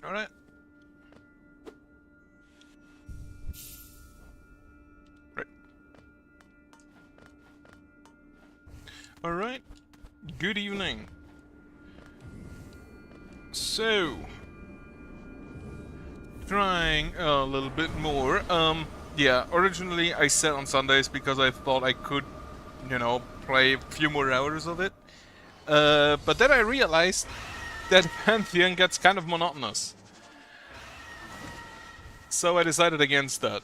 Alright. Right. Alright. Good evening. So, trying a little bit more. Yeah, originally I said on Sundays because I thought I could, you know, play a few more hours of it. But then I realized that Pantheon gets kind of monotonous. So I decided against that.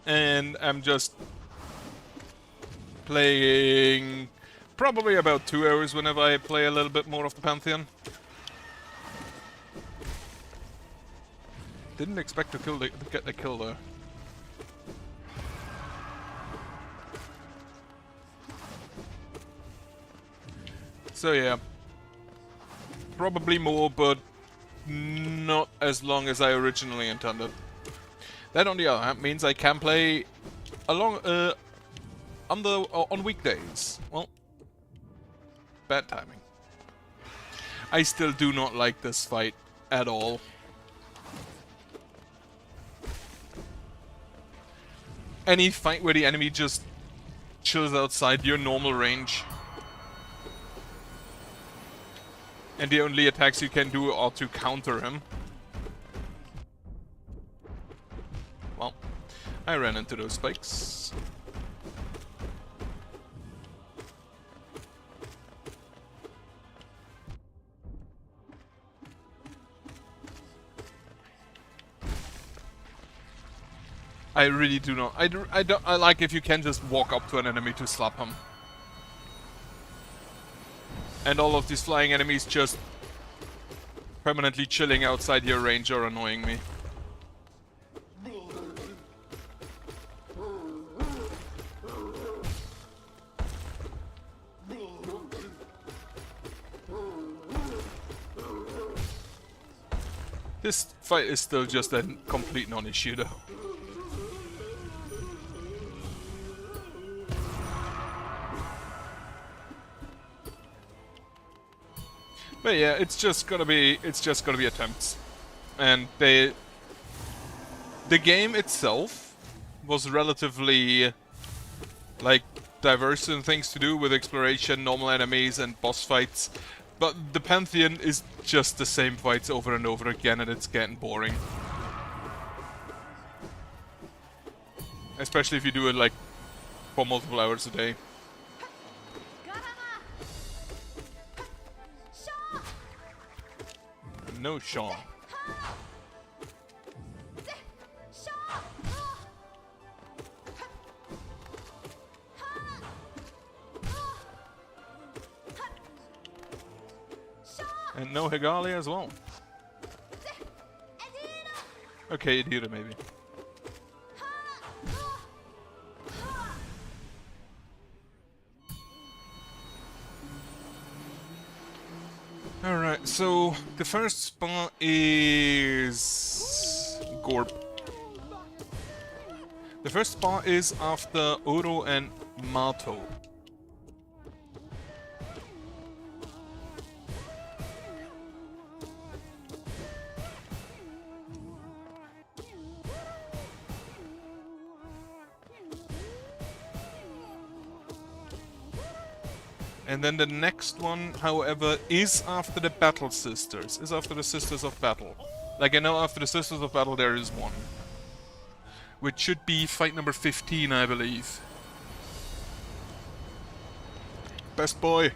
And I'm just playing probably about 2 hours whenever I play a little bit more of the Pantheon. Didn't expect to get the kill there. So yeah, probably more, but not as long as I originally intended. That, on the other hand, means I can play along on weekdays. Well, bad timing. I still do not like this fight at all. Any fight where the enemy just chills outside your normal range. And the only attacks you can do are to counter him. Well, I ran into those spikes. I really do not. I like if you can just walk up to an enemy to slap him. And all of these flying enemies just permanently chilling outside your range are annoying me. This fight is still just a complete non-issue though. But yeah, it's just gonna be attempts. And the game itself was relatively like diverse in things to do with exploration, normal enemies and boss fights. But the Pantheon is just the same fights over and over again, and it's getting boring. Especially if you do it like for multiple hours a day. No Sean. And no Higali as well. Okay, Idira maybe. Alright, so the first spot is Gorb. The first spot is after Oro and Mato. And then the next one, however, is after the Battle Sisters. Is after the Sisters of Battle. Like, I know after the Sisters of Battle there is one. Which should be fight number 15, I believe. Best boy.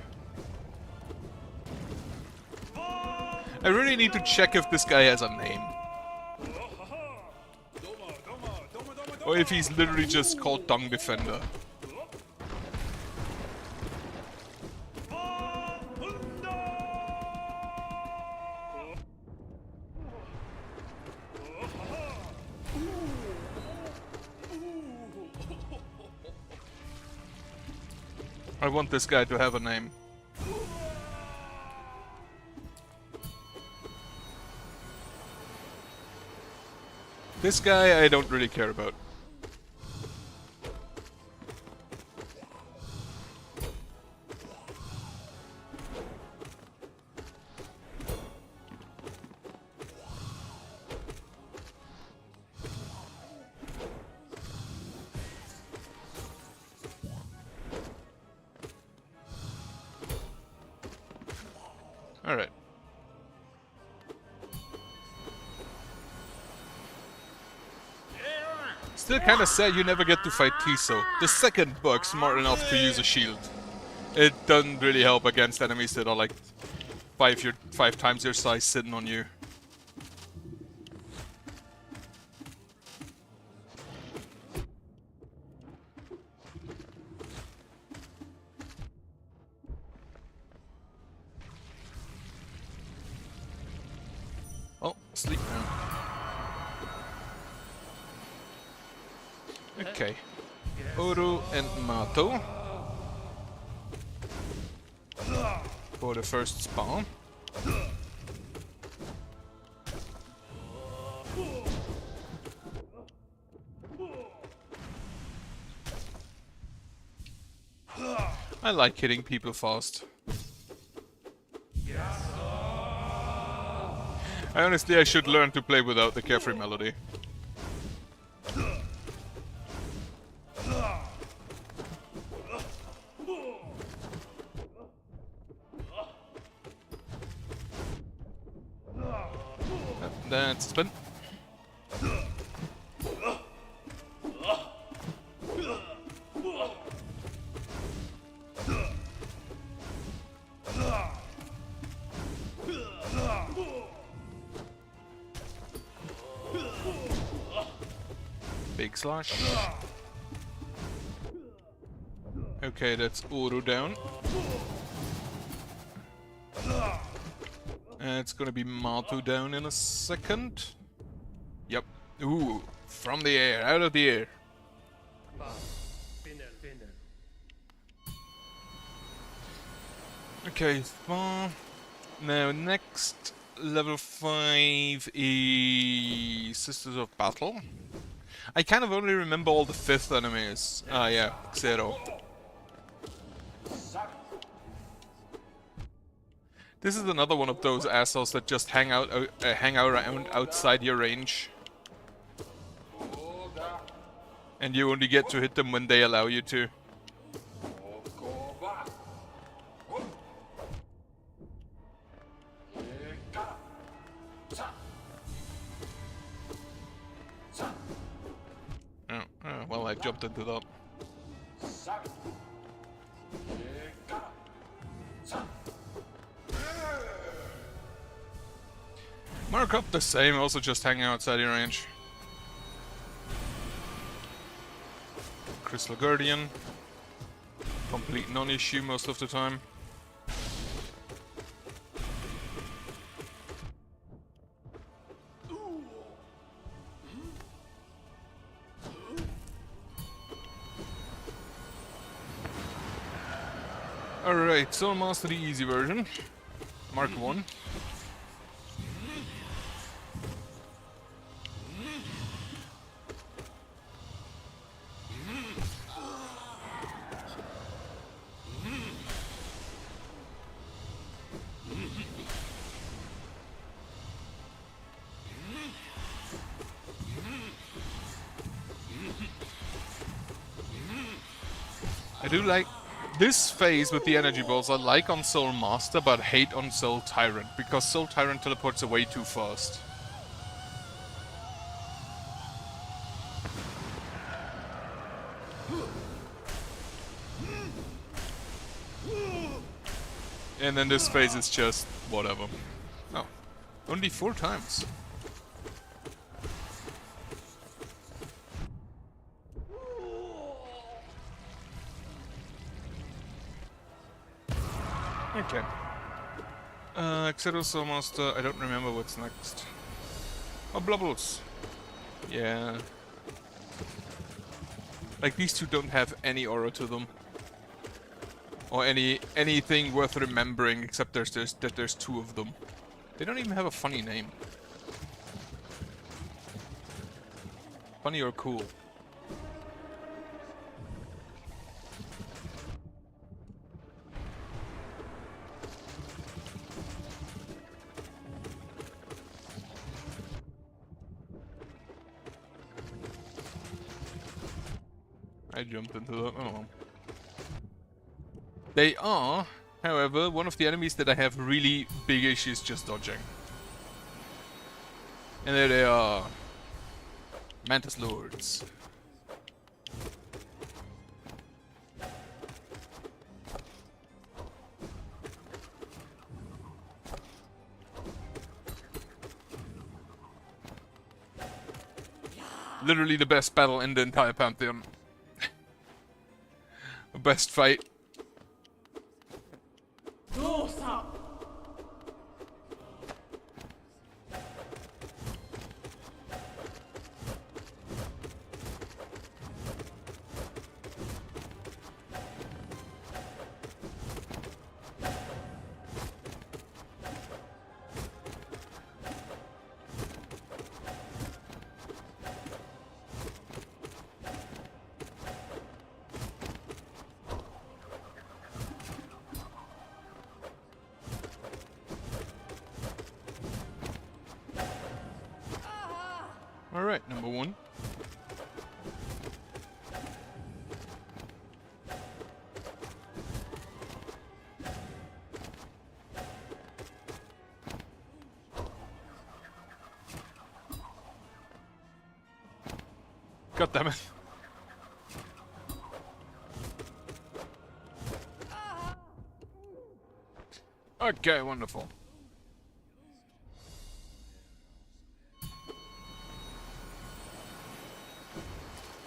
I really need to check if this guy has a name. Or if he's literally just called Tongue Defender. I want this guy to have a name. This guy I don't really care about. Alright. Still kinda sad you never get to fight Tiso. The second bug smart enough to use a shield. It doesn't really help against enemies that are like 5 times your size sitting on you. Oh, sleep now. Okay. Oro and Mato. For the first spawn. I like hitting people fast. I should learn to play without the carefree melody. That's a spin. Big slash. Okay, that's Oro down. And it's gonna be Mato down in a second. Yep. Ooh, from the air, out of the air. Okay, now next level 5 is Sisters of Battle. I kind of only remember all the 5th enemies. Ah yeah, Xero. This is another one of those assholes that just hang around outside your range. And you only get to hit them when they allow you to. Oh, well, I jumped into that. Mark up the same, also just hanging outside your range. Crystal Guardian. Complete non-issue most of the time. Alright, so master the easy version. Mark 1. I do like this phase with the energy balls. I like on Soul Master, but hate on Soul Tyrant, because Soul Tyrant teleports away too fast. And then this phase is just whatever. Oh, only 4 times. Okay. Xero Soul Master, I don't remember what's next. Oh, Blubbles. Yeah. Like, these two don't have any aura to them. Or anything worth remembering, except there's 2 of them. They don't even have a funny name. Funny or cool. I jumped into the... oh. They are However, one of the enemies that I have really big issues just dodging. And there they are. Mantis Lords. Literally the best battle in the entire Pantheon. Best fight. Alright, number one. God damn it. Okay, wonderful.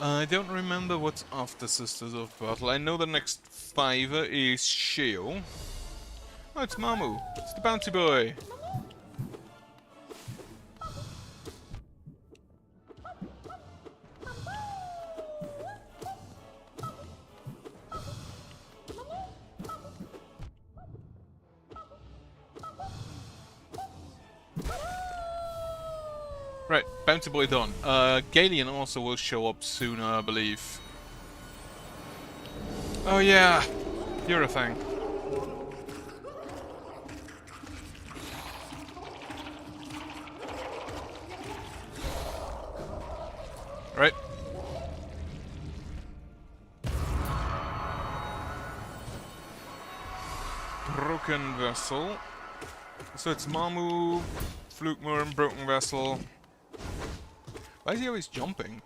I don't remember what's after Sisters of Battle. I know the next 5 is Sheo. Oh, it's Mamu. It's the bouncy boy. Right, bouncy boy done. Galen also will show up sooner, I believe. Oh yeah, you're a thing. Right. Broken Vessel. So it's Mamu, Flukemur, and Broken Vessel. Why is he always jumping?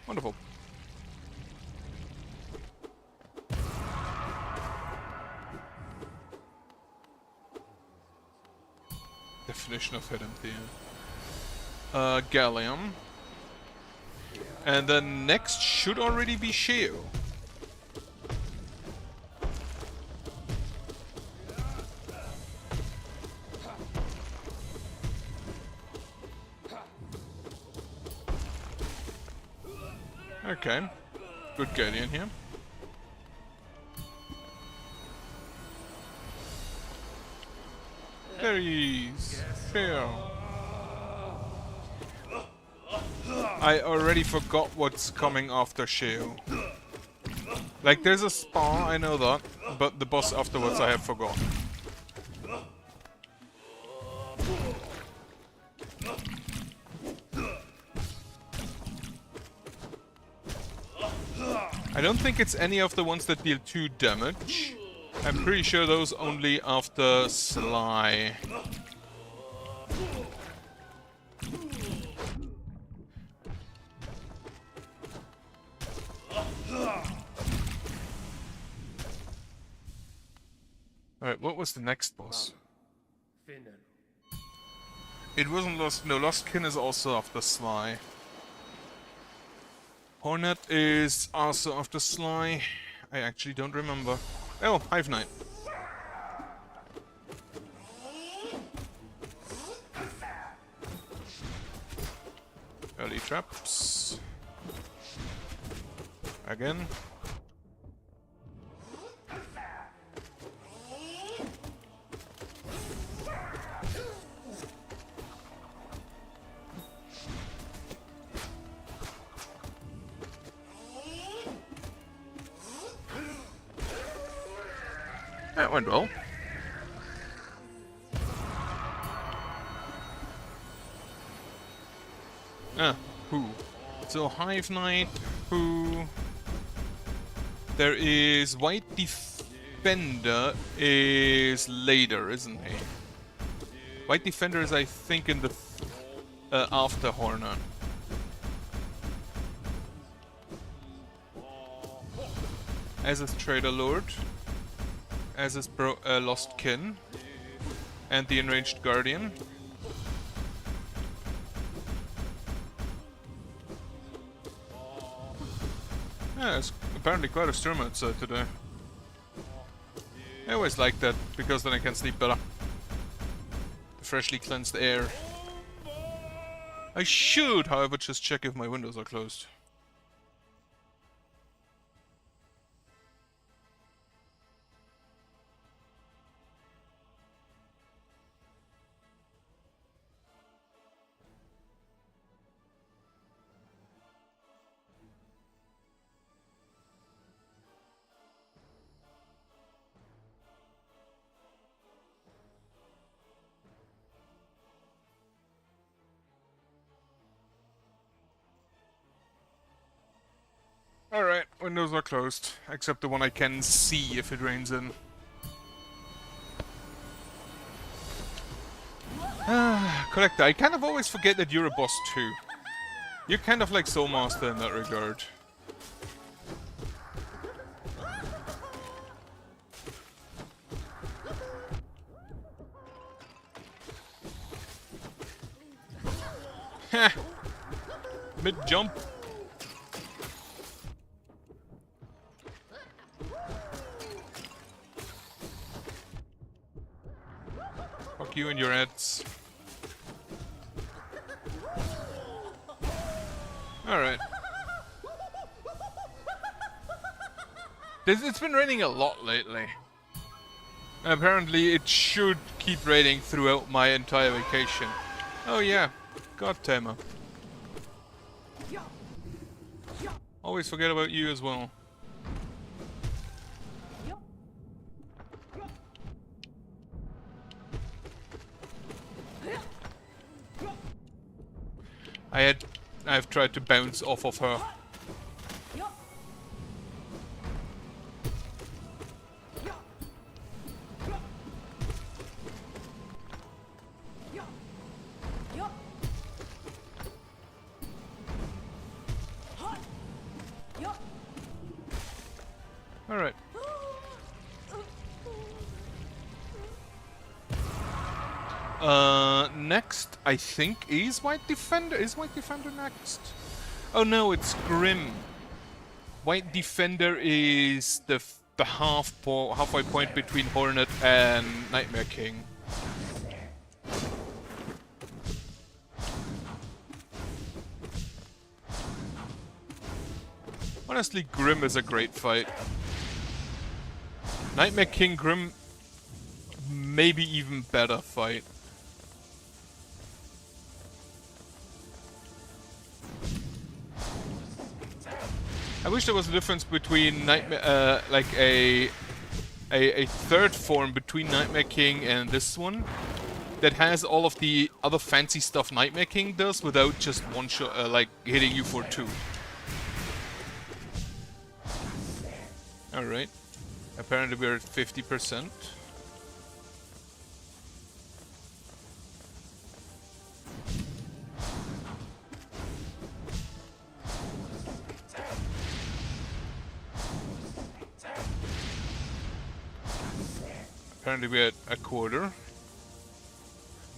Wonderful. Definition of hidden theme. Gallium. And then next should already be Sheo. Okay. Good Guardian here. There he is. Sheo. I already forgot what's coming after Sheo. Like, there's a spa, I know that, but the boss afterwards I have forgotten. I don't think it's any of the ones that deal 2 damage. I'm pretty sure those only after Sly. Alright, what was the next boss? It wasn't Lost... No, Lostkin is also after Sly. Hornet is also after Sly. I actually don't remember. Oh, Hive Knight. Early traps. Again. That went well. Who? So Hive Knight, who? There is White Defender is later, isn't he? White Defender is, I think, in the after Hornet. As is Trader Lord, as is Lost Kin, and the Enraged Guardian. Yeah, it's apparently quite a storm outside today. I always like that, because then I can sleep better. The freshly cleansed air. I should, however, just check if my windows are closed. Alright, windows are closed, except the one I can see if it rains in. Collector, I kind of always forget that you're a boss too. You're kind of like Soul Master in that regard. Heh! Mid-jump. Fuck you and your ads. Alright. It's been raining a lot lately. And apparently it should keep raining throughout my entire vacation. Oh yeah, God Tamer. Always forget about you as well. I've tried to bounce off of her. Alright. Next, I think, is White Defender. Is White Defender next? Oh no, it's Grim. White Defender is the halfway point between Hornet and Nightmare King. Honestly, Grim is a great fight. Nightmare King Grim, maybe even better fight. I wish there was a difference between Nightmare, like a third form between Nightmare King and this one that has all of the other fancy stuff Nightmare King does without just one shot, like hitting you for 2. Alright. Apparently we're at 50%. Apparently we're at a quarter.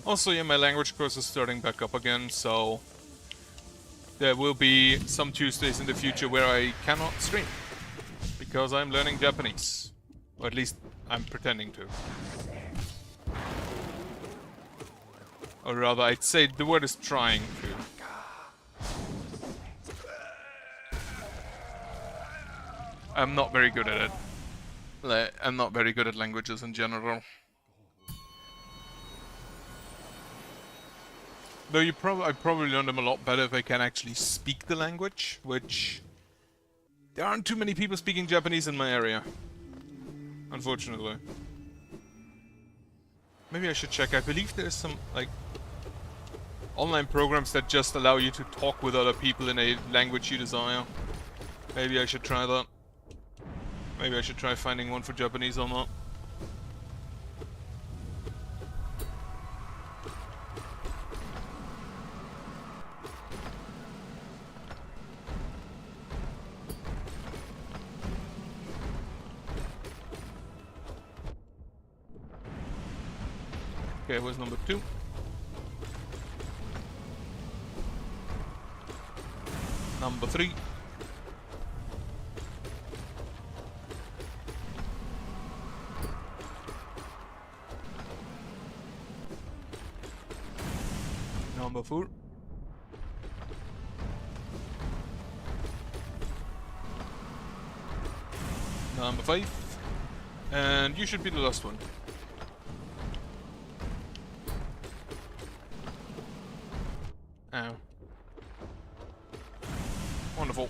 Also, yeah, my language course is starting back up again, so there will be some Tuesdays in the future where I cannot stream. Because I'm learning Japanese. Or at least I'm pretending to. Or rather, I'd say the word is trying to. I'm not very good at it. I'm not very good at languages in general. Though I probably learn them a lot better if I can actually speak the language, which there aren't too many people speaking Japanese in my area. Unfortunately. Maybe I should check. I believe there's some, like... Online programs that just allow you to talk with other people in a language you desire. Maybe I should try that. Maybe I should try finding one for Japanese or not. Okay, where's number 2? Number 3. Number 4. Number 5. And you should be the last one. Oh. Wonderful.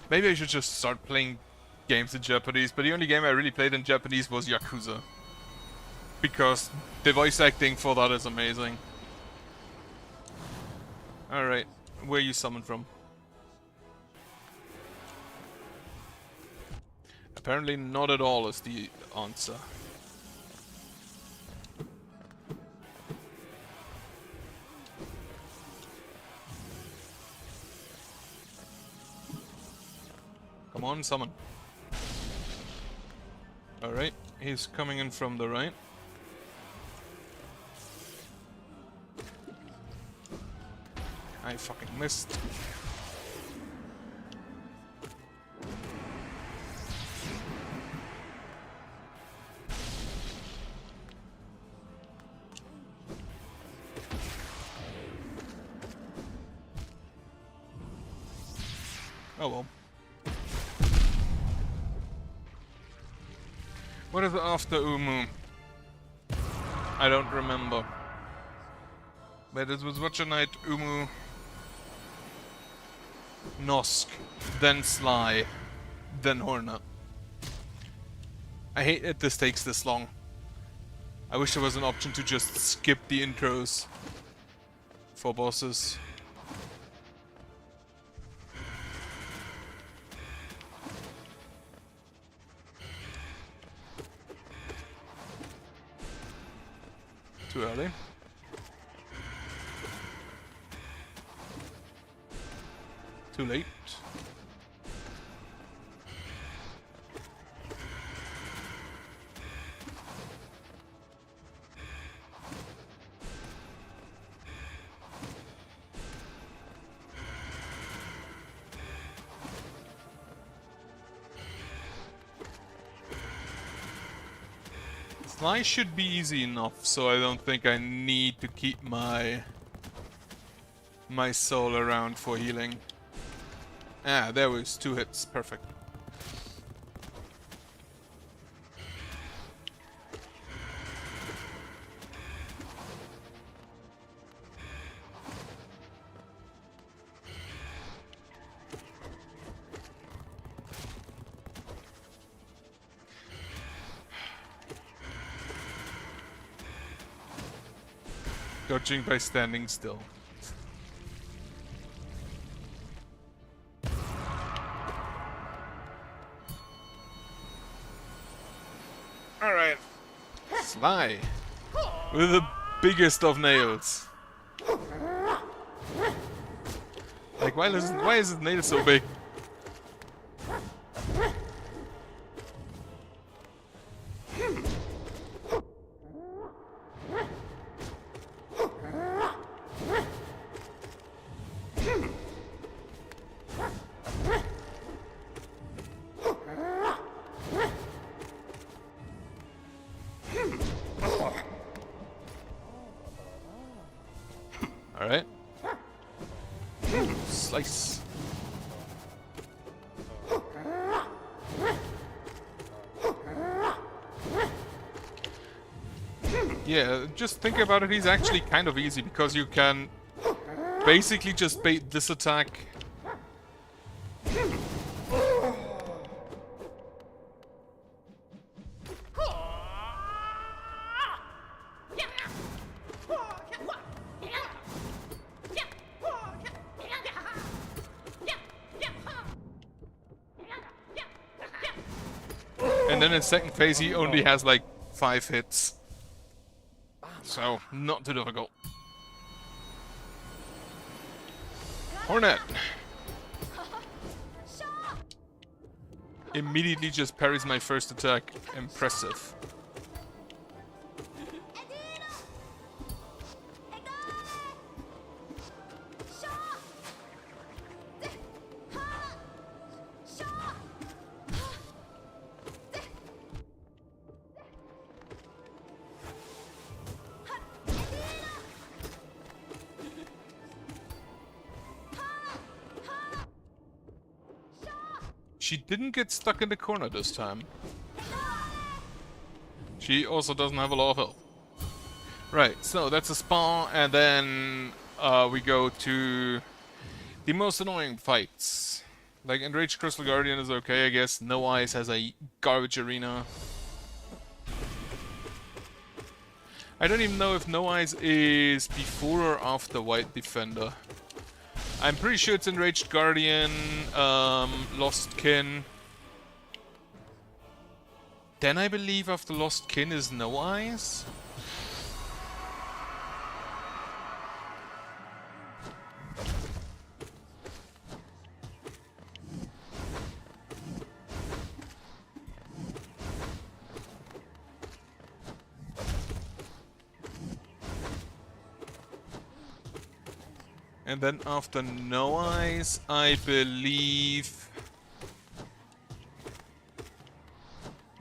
Maybe I should just start playing games in Japanese, but the only game I really played in Japanese was Yakuza. Because the voice acting for that is amazing. Alright, where are you summoned from? Apparently not at all is the answer. Come on, summon. Alright, he's coming in from the right. I fucking missed. Oh well. What is after Umu? I don't remember. But it was Watcher Knight, Umu, Nosk, then Sly, then Hornet. I hate that this takes this long. I wish there was an option to just skip the intros for bosses. Too early. Too late. Sly should be easy enough, so I don't think I need to keep my soul around for healing. Ah, there was 2 hits, perfect. Dodging by standing still. Alright. Sly. With the biggest of nails. Like, why is his nail so big? Alright. Slice. Yeah, just think about it, he's actually kind of easy because you can basically just bait this attack. then in second phase he only has like 5 hits. So, not too difficult. Hornet! Immediately just parries my first attack. Impressive. She didn't get stuck in the corner this time. She also doesn't have a lot of health. Right, so that's a spa, and then we go to the most annoying fights. Like, Enraged Crystal Guardian is okay, I guess. No Eyes has a garbage arena. I don't even know if No Eyes is before or after White Defender. I'm pretty sure it's Enraged Guardian, Lost Kin. Then I believe after Lost Kin is No Eyes. And then after No Eyes, I believe...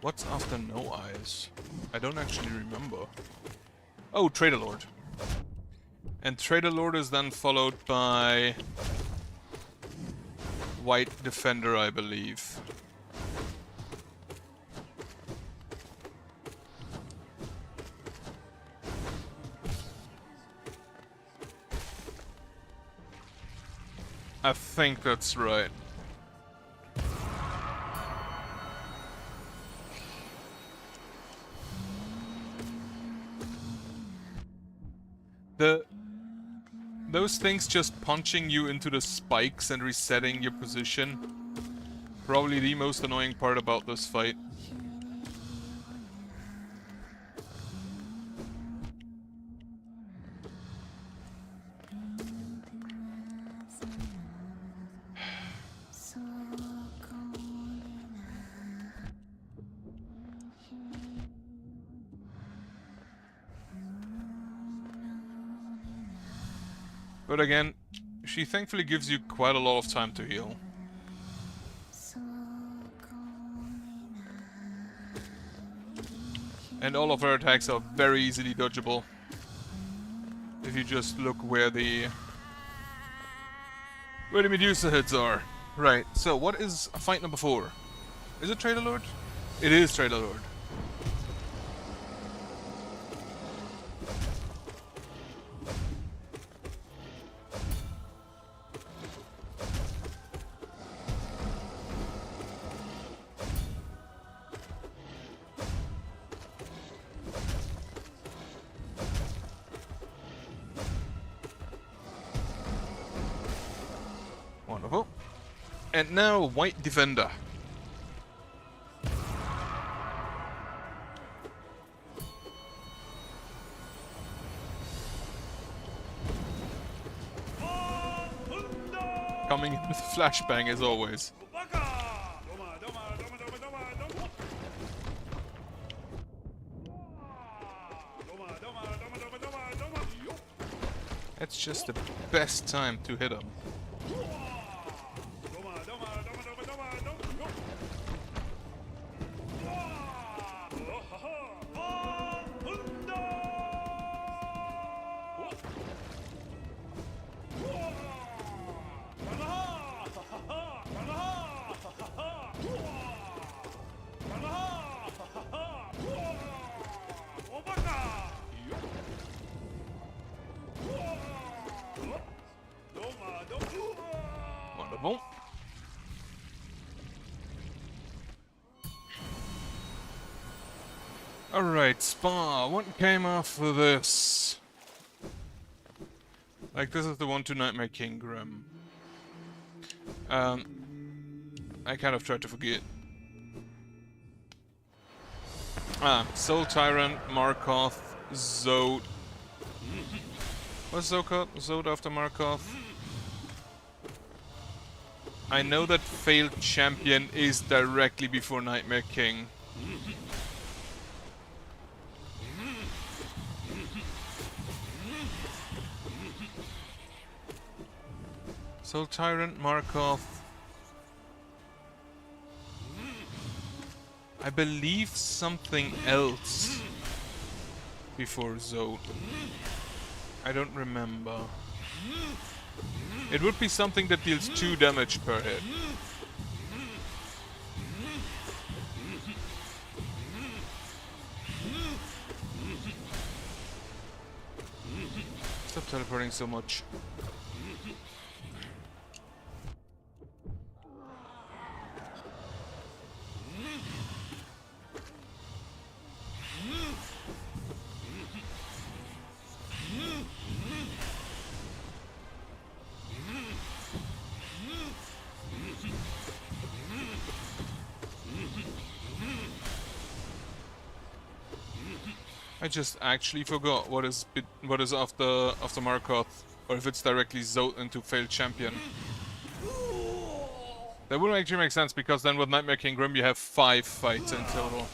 What's after No Eyes? I don't actually remember. Oh, Trader Lord. And Trader Lord is then followed by... White Defender, I believe. I think that's right. Those things just punching you into the spikes and resetting your position. Probably the most annoying part about this fight. But again, she thankfully gives you quite a lot of time to heal. And all of her attacks are very easily dodgeable. If you just look where the Medusa hits are. Right, so what is fight number 4? Is it Trader Lord? It is Trader Lord. Wonderful. And now, White Defender. Coming in with flashbang as always. That's just the best time to hit him. Wonderful. Alright, Spa, what came after this? Like, this is the one to Nightmare King Grim. I kind of tried to forget. Soul Tyrant, Markov, Zod. What's Zod called? Zod after Markov? I know that Failed Champion is directly before Nightmare King. Soul Tyrant, Markov. I believe something else before Zod. I don't remember. It would be something that deals 2 damage per hit. Stop teleporting so much. I just actually forgot what is after Markov, or if it's directly Zod into Failed Champion. That would actually make sense, because then with Nightmare King Grim you have 5 fights in total.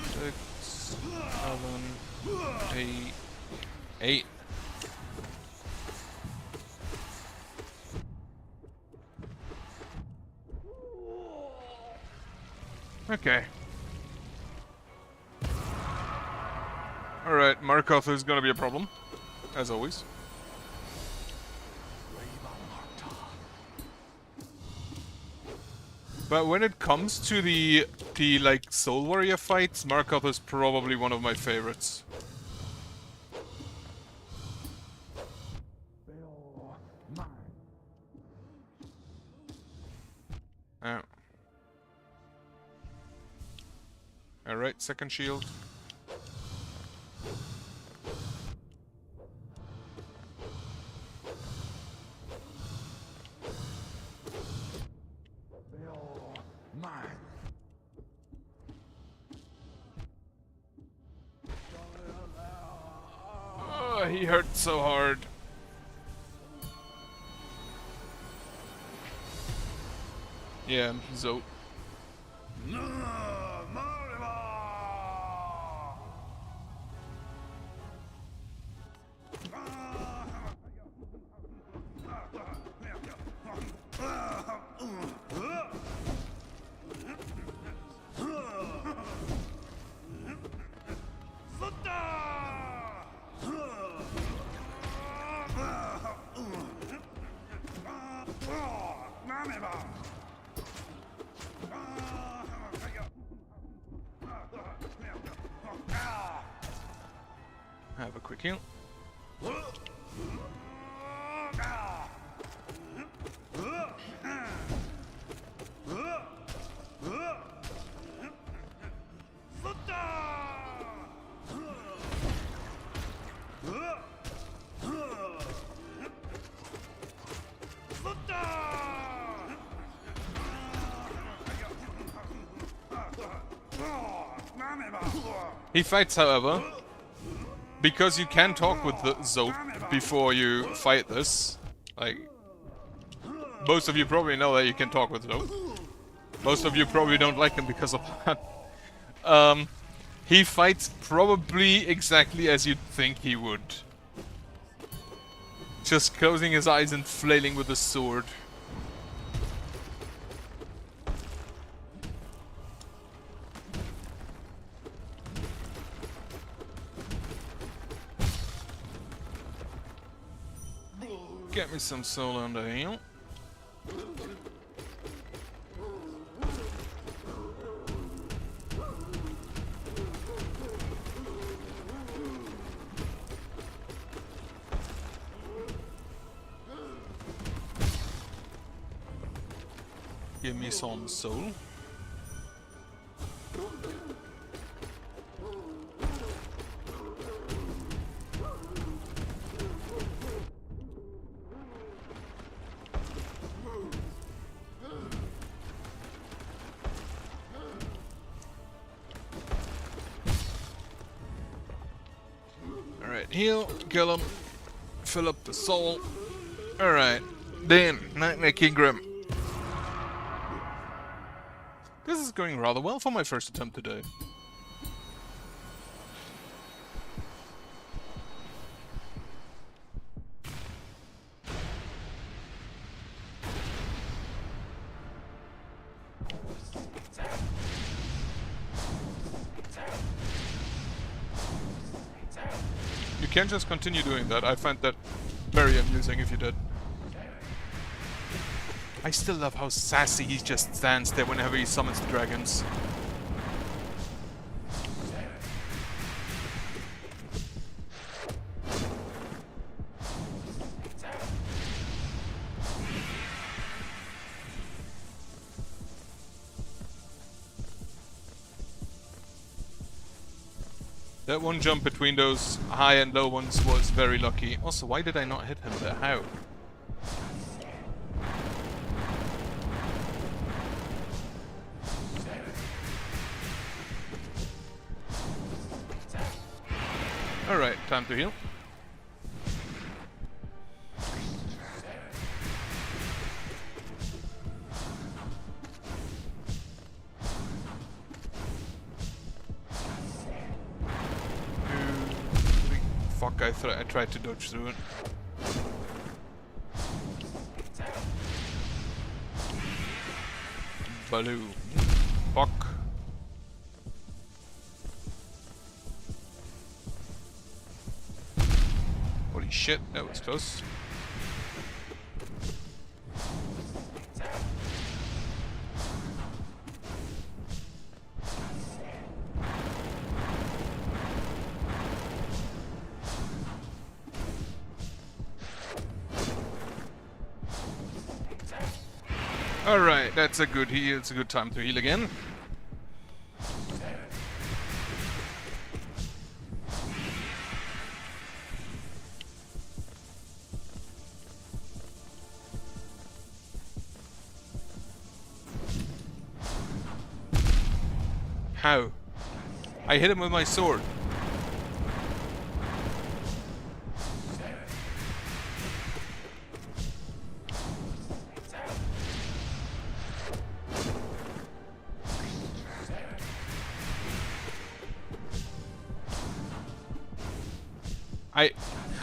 6, 7, 8. Okay. Alright, Markov is gonna be a problem, as always. But when it comes to the like Soul Warrior fights, Markov is probably one of my favorites. Oh. Alright, second shield. Oh, he hurt so hard. Yeah, Zod. Have a quick heal. He fights, however, because you can talk with the Zod before you fight this. Like, most of you probably know that you can talk with Zod. Most of you probably don't like him because of that. He fights probably exactly as you'd think he would. Just closing his eyes and flailing with a sword. Get me some soul under heal. Give me some soul. Heal, kill him, fill up the soul. Alright, then, Nightmare King Grim. This is going rather well for my first attempt today. You can't just continue doing that. I find that very amusing if you did. I still love how sassy he just stands there whenever he summons the dragons. That one jump between those high and low ones was very lucky. Also, why did I not hit him there? How? Alright, time to heal. Fuck, I tried to dodge through it. Baloo. Fuck. Holy shit, that was close. Alright, that's a good heal. It's a good time to heal again. How? I hit him with my sword.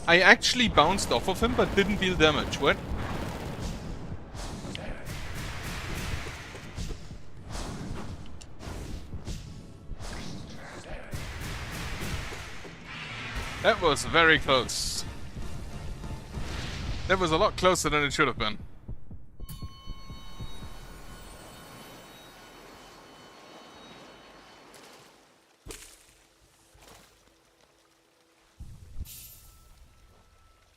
I actually bounced off of him, but didn't deal damage. What? That was very close. That was a lot closer than it should have been.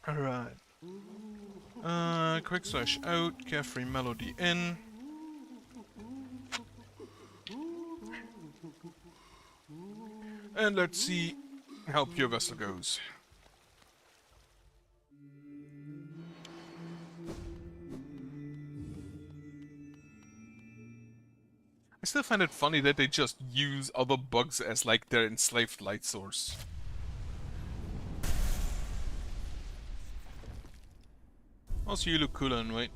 Alright. Quick slash out, carefree melody in. And let's see how pure vessel goes. I still find it funny that they just use other bugs as like their enslaved light source. Also, you look cooler in white.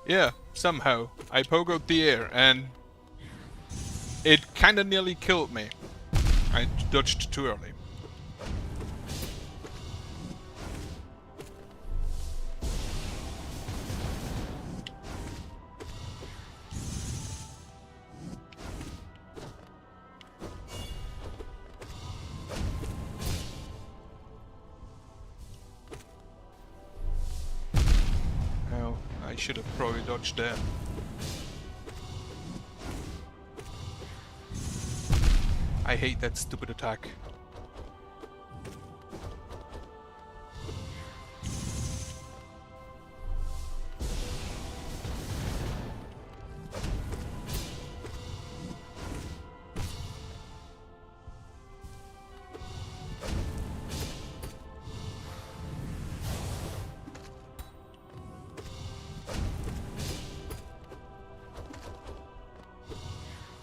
Yeah, somehow I pogoed the air and it kinda nearly killed me. I dodged too early. I should have probably dodged there. I hate that stupid attack.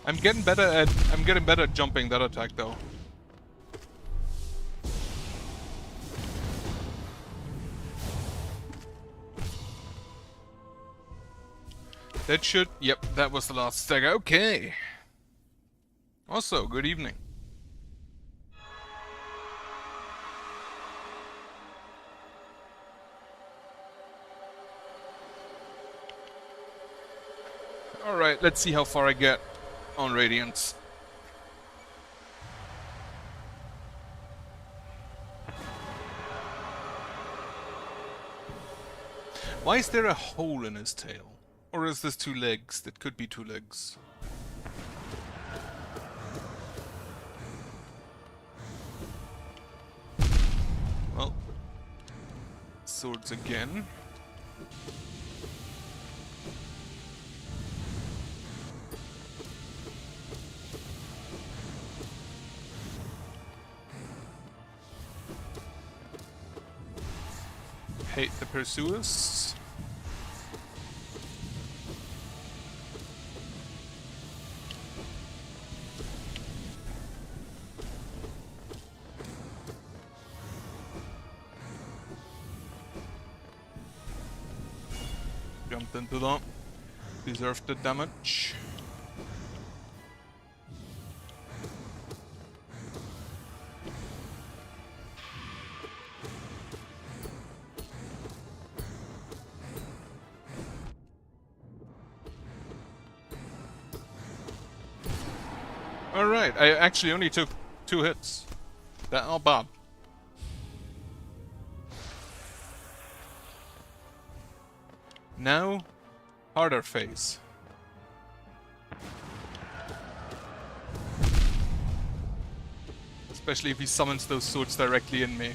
I'm getting better at jumping that attack though. That should... Yep, that was the last stagger. Okay. Also, good evening. Alright, let's see how far I get on Radiance. Why is there a hole in his tail? Or is this 2 legs? That could be 2 legs. Well, swords again. Hate the pursuers. Jumped into that. Deserved the damage. Alright, I actually only took 2 hits. That not bad. Now, harder phase. Especially if he summons those swords directly in me.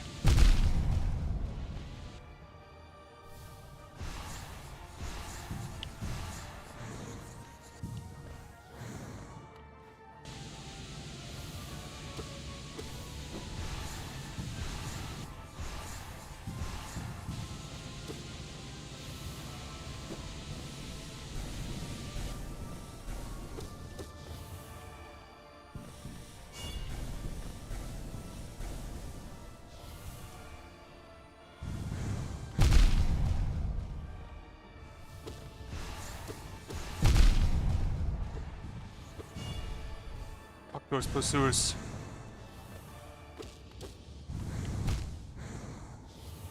Those pursuers.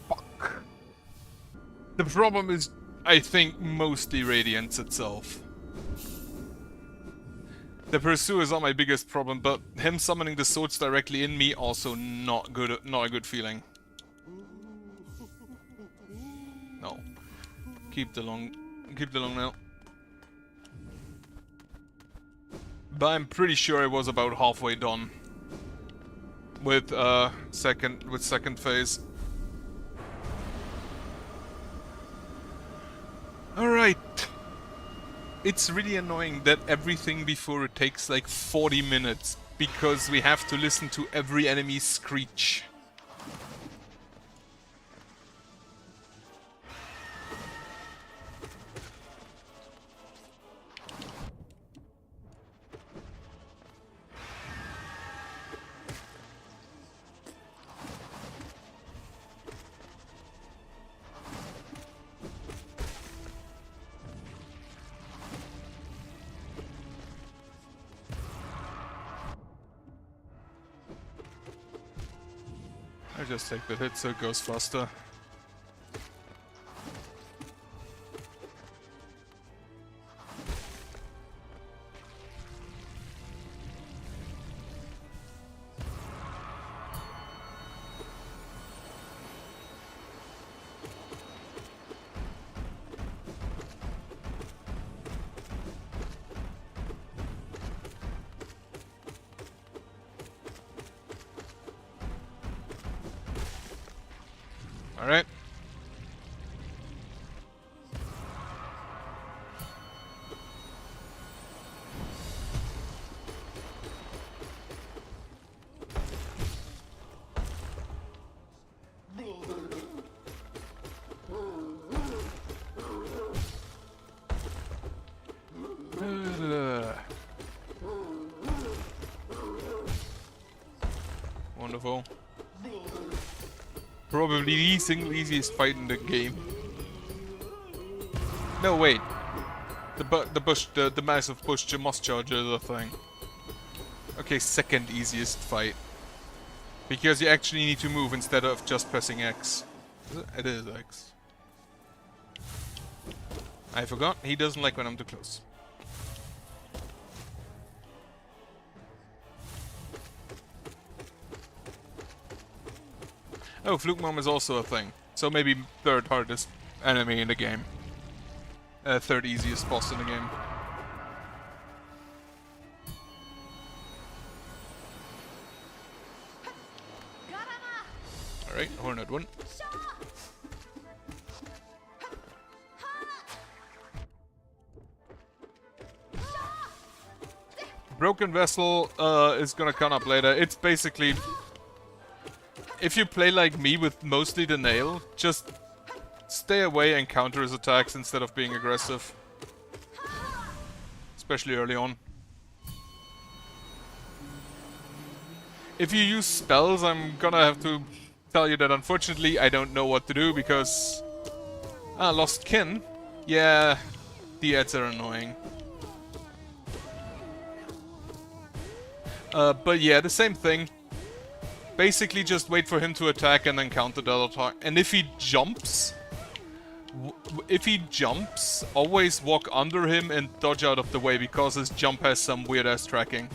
Fuck. The problem is, I think, mostly Radiance itself. The pursuers are my biggest problem, but him summoning the swords directly in me also not good. Not a good feeling. No. Keep the long nail. But I'm pretty sure I was about halfway done with second phase. Alright. It's really annoying that everything before it takes like 40 minutes because we have to listen to every enemy screech. I just take the hit so it goes faster. Alright. beautiful. Probably the single easiest fight in the game. No, wait. The massive push moss charger is a thing. Okay, second easiest fight. Because you actually need to move instead of just pressing X. It is X. I forgot, he doesn't like when I'm too close. Oh, Fluke Mom is also a thing. So maybe third hardest enemy in the game. Third easiest boss in the game. Alright, Hornet one. Broken Vessel is gonna come up later. It's basically... If you play like me with mostly the nail, just stay away and counter his attacks instead of being aggressive. Especially early on. If you use spells, I'm gonna have to tell you that unfortunately I don't know what to do because... Lost Kin? Yeah, the ads are annoying. But yeah, the same thing. Basically just wait for him to attack and then counter that attack. And if he jumps... always walk under him and dodge out of the way because his jump has some weird-ass tracking.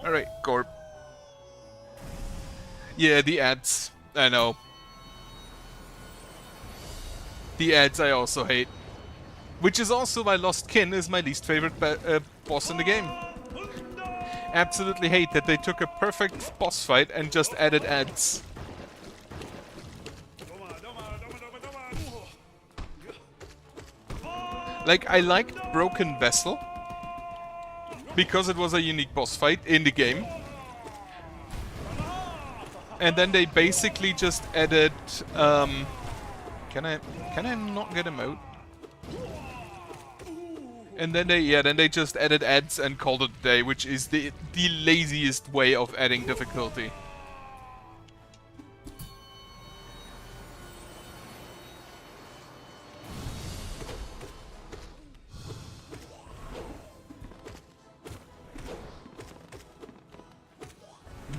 Alright, Gorb. Yeah, the ads. I know. The ads I also hate. Which is also why Lost Kin is my least favorite boss in the game. Absolutely hate that they took a perfect boss fight and just added ads. Like, I liked Broken Vessel because it was a unique boss fight in the game. And then they basically just added... Can I not get him out? And then they just added ads and called it a day, which is the laziest way of adding difficulty.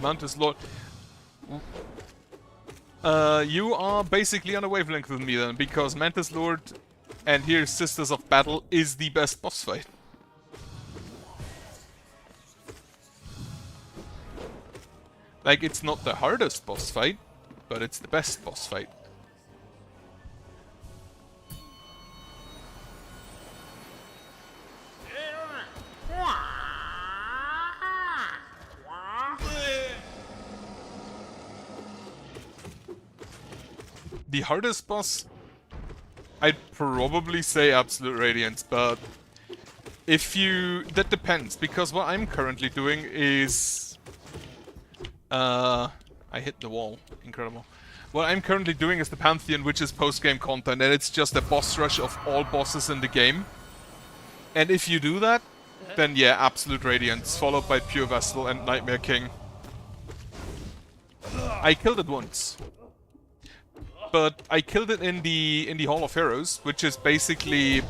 Mantis Lord. You are basically on a wavelength with me then, because Mantis Lord and here's Sisters of Battle is the best boss fight. Like, it's not the hardest boss fight, but it's the best boss fight. The hardest boss, I'd probably say Absolute Radiance, but if you... that depends, because what I'm currently doing is... I hit the wall. Incredible. What I'm currently doing is the Pantheon, which is post-game content, and it's just a boss rush of all bosses in the game. And if you do that, then yeah, Absolute Radiance, followed by Pure Vessel and Nightmare King. I killed it once. But I killed it in the Hall of Heroes, which is basically...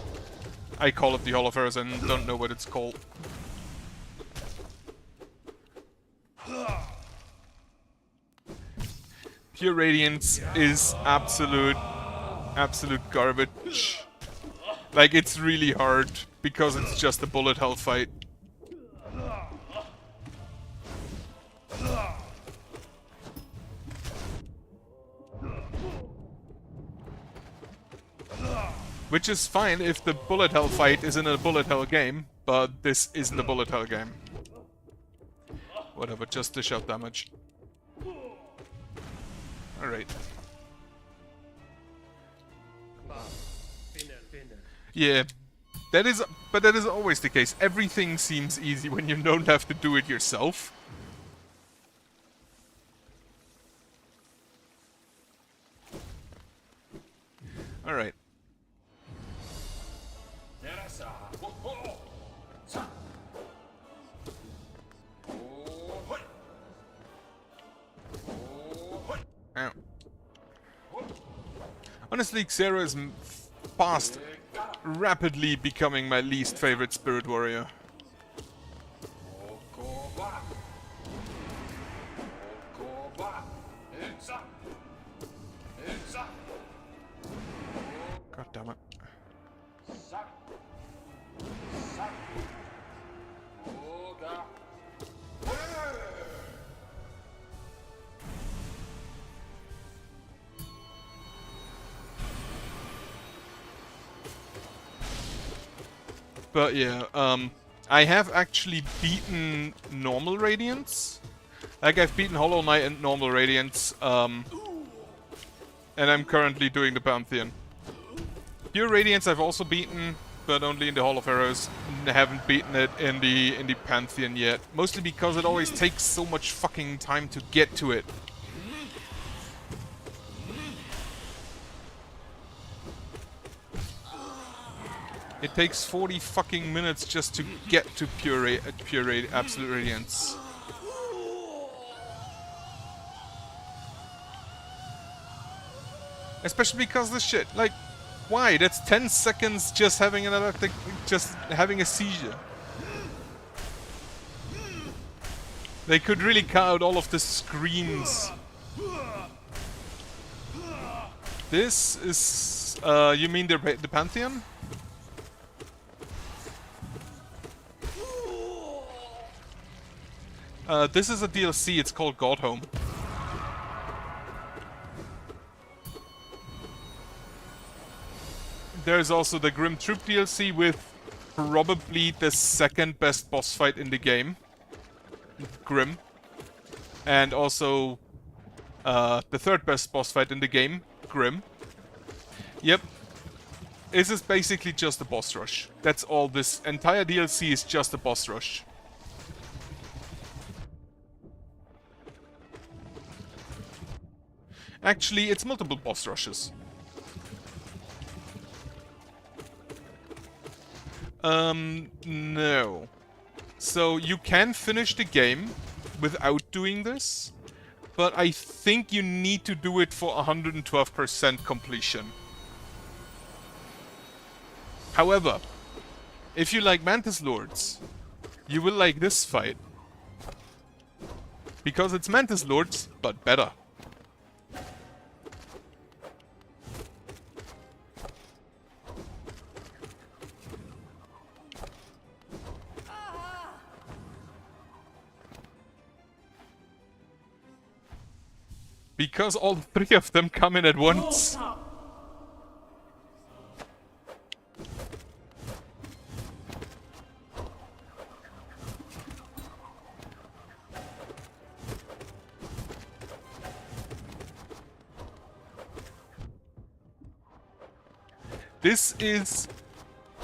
I call it the Hall of Heroes and don't know what it's called. Pure Radiance is absolute garbage. Like, it's really hard, because it's just a bullet hell fight. Which is fine if the bullet hell fight is in a bullet hell game, but this isn't a bullet hell game. Whatever, just dish out damage. Alright. Yeah, that is always the case. Everything seems easy when you don't have to do it yourself. Alright. Honestly, Xero is fast, rapidly becoming my least favorite spirit warrior. God damn it. But yeah, I have actually beaten normal Radiance. Like, I've beaten Hollow Knight and normal Radiance, and I'm currently doing the Pantheon. Pure Radiance I've also beaten, but only in the Hall of Heroes. I haven't beaten it in the Pantheon yet. Mostly because it always takes so much fucking time to get to it. It takes 40 fucking minutes just to get to Absolute Radiance. Especially because this shit, like, why? That's 10 seconds just having just having a seizure. They could really cut out all of the screams. This is, you mean the Pantheon? This is a DLC, it's called God Home. There's also the Grim Troop DLC with probably the second best boss fight in the game. Grim. And also the third best boss fight in the game. Grim. Yep. This is basically just a boss rush. That's all this entire DLC is, just a boss rush. Actually, it's multiple boss rushes. No. So you can finish the game without doing this, but I think you need to do it for 112% completion. However, if you like Mantis Lords, you will like this fight. Because it's Mantis Lords, but better. Because all three of them come in at once. This is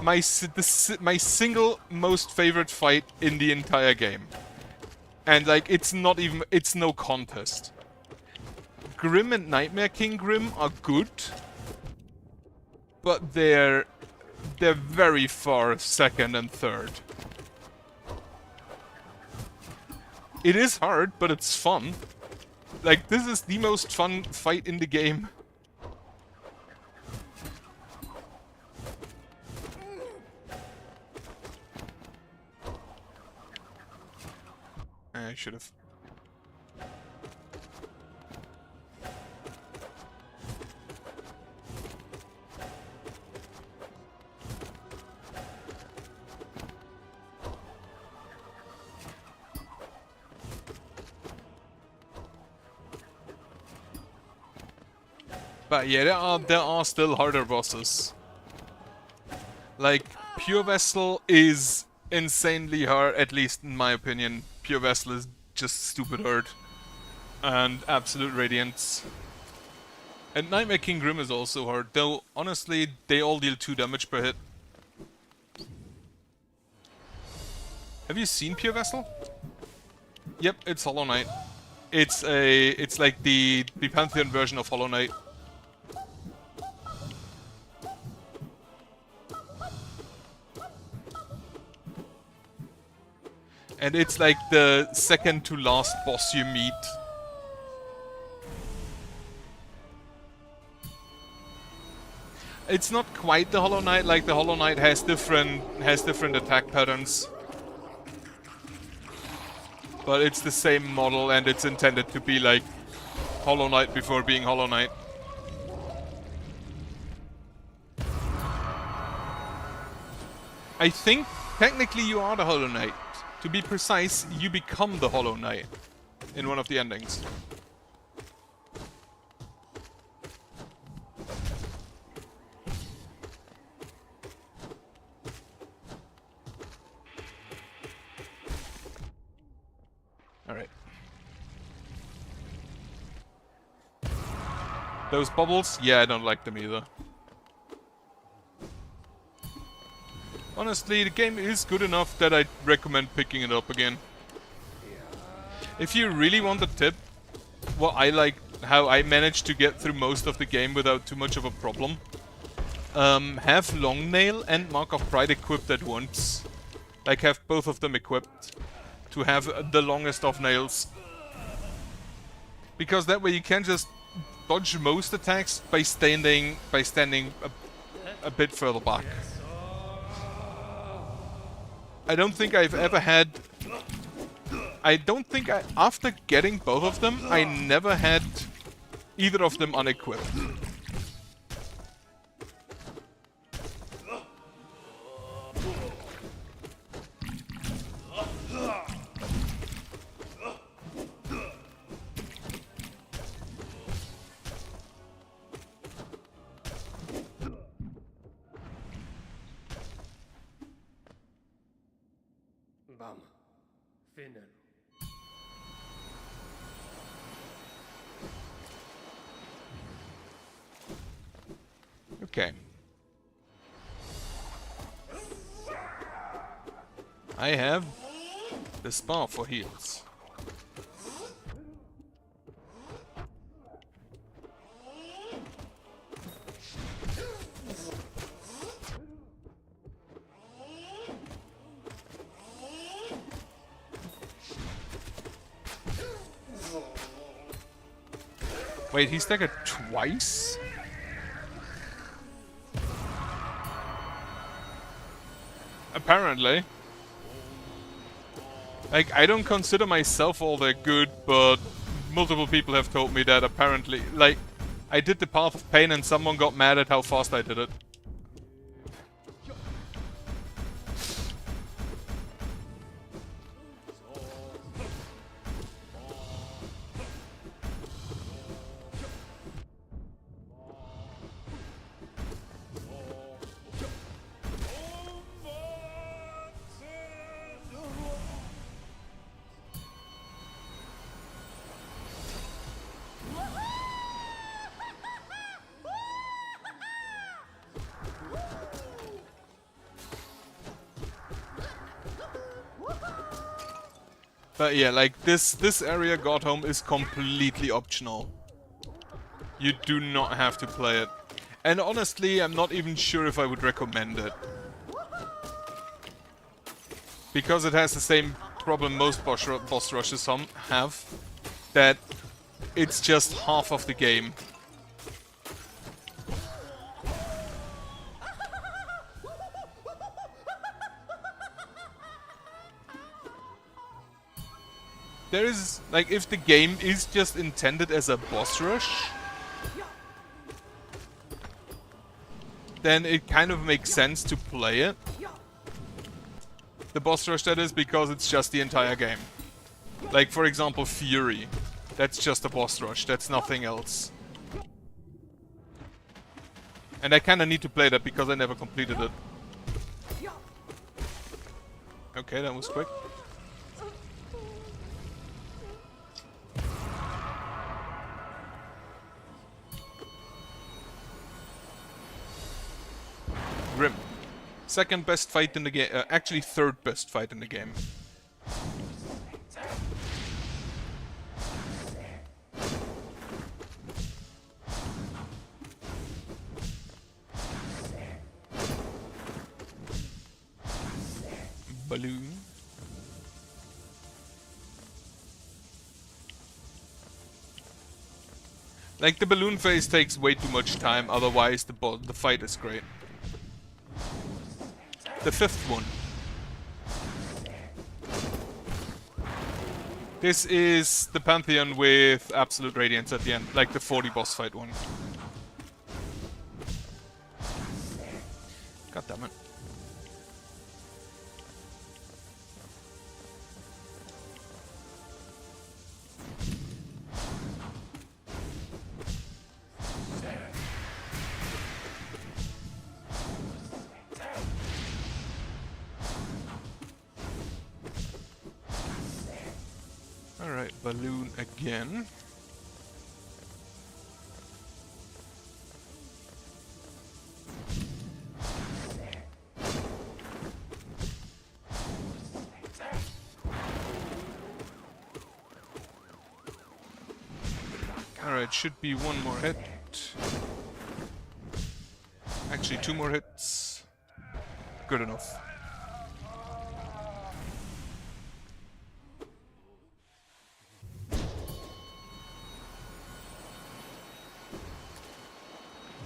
my single most favorite fight in the entire game. And like, it's no contest. Grim and Nightmare King Grim are good, but they're very far second and third. It is hard, but it's fun. Like, this is the most fun fight in the game. I should have. But yeah, there are still harder bosses. Like, Pure Vessel is insanely hard, at least in my opinion. Pure Vessel is just stupid hard. And Absolute Radiance. And Nightmare King Grim is also hard, though honestly, they all deal 2 damage per hit. Have you seen Pure Vessel? Yep, it's Hollow Knight. It's like the Pantheon version of Hollow Knight. And it's like the second to last boss you meet. It's not quite the Hollow Knight. Like the Hollow Knight has different attack patterns, but it's the same model, and it's intended to be like Hollow Knight before being Hollow Knight. I think technically you are the Hollow Knight. To be precise, you become the Hollow Knight in one of the endings. Alright. Those bubbles? Yeah, I don't like them either. Honestly, the game is good enough that I'd recommend picking it up again. If you really want a tip, what I like, how I managed to get through most of the game without too much of a problem, have Long Nail and Mark of Pride equipped at once. Like, have both of them equipped to have the longest of nails. Because that way you can just dodge most attacks by standing a bit further back. I don't think I've ever had... after getting both of them, I never had either of them unequipped. Okay. I have the spa for heals. Wait, he staggered twice? Apparently. Like, I don't consider myself all that good, but multiple people have told me that apparently. Like, I did the Path of Pain and someone got mad at how fast I did it. But yeah, like this area God Home is completely optional. You do not have to play it. And honestly, I'm not even sure if I would recommend it. Because it has the same problem most boss rushes have. That it's just half of the game. There is, like, if the game is just intended as a boss rush, then it kind of makes sense to play it. The boss rush, that is, because it's just the entire game. Like, for example, Fury. That's just a boss rush, that's nothing else. And I kinda need to play that because I never completed it. Okay, that was quick. Grim. Second best fight in the game. Actually, third best fight in the game. Balloon. Like, the balloon phase takes way too much time, otherwise the fight is great. The fifth one. This is the Pantheon with Absolute Radiance at the end, like the 40 boss fight one. God damn it. Alright, balloon again. Alright, should be one more hit. Actually, 2 more hits. Good enough.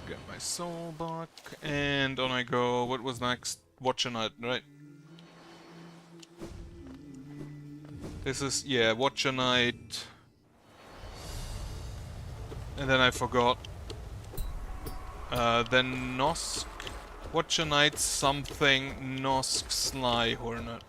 Get my soul back, and on I go. What was next? Watch a Night, right? This is, yeah, Watch a Night. And then I forgot. Then Nosk. Watch a Night something. Nosk Sly Hornet.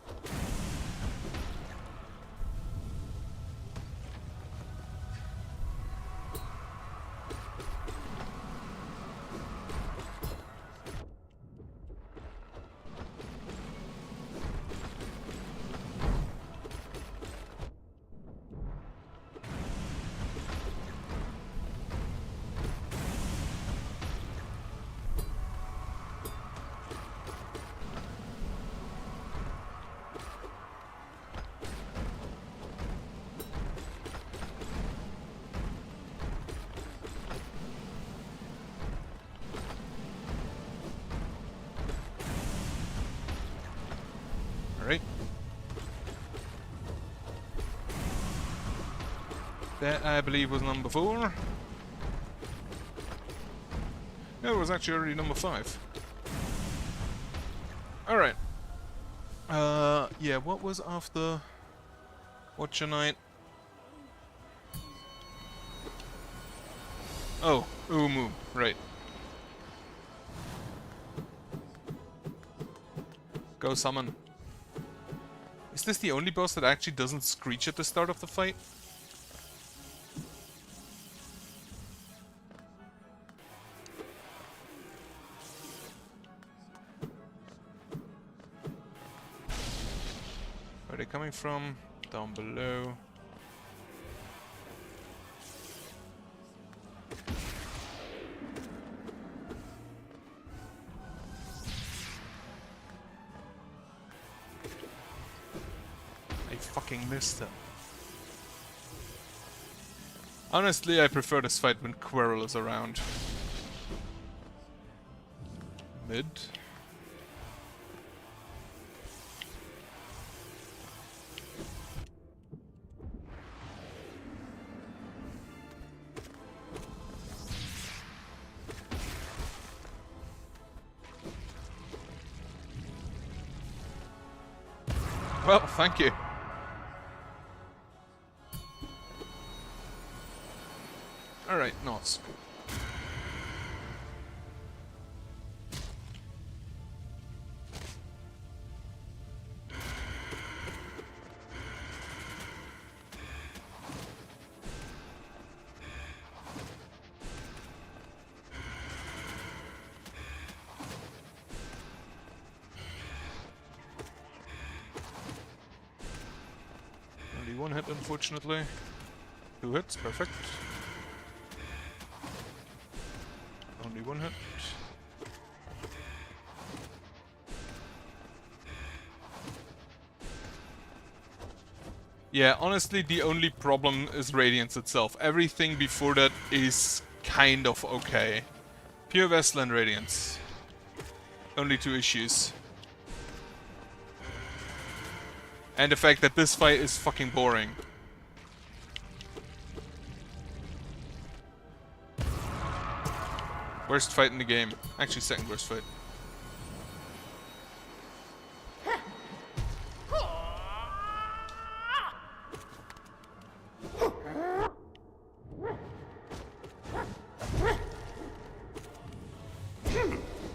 Alright. That, I believe, was number 4. No, it was actually already number 5. Alright. Yeah, what was after Watch a Night? Oh, Umu, right. Go summon. Is this the only boss that actually doesn't screech at the start of the fight? Where are they coming from? Down below. I fucking missed it. Honestly, I prefer this fight when Quirrell is around. Mid. Well, thank you. Alright, Nosk. Only 1 hit, unfortunately. 2 hits, perfect. Only 1 hit. Yeah, honestly, the only problem is Radiance itself. Everything before that is kind of okay. Pure Vestal and Radiance. Only 2 issues. And the fact that this fight is fucking boring. Worst fight in the game. Actually, second worst fight.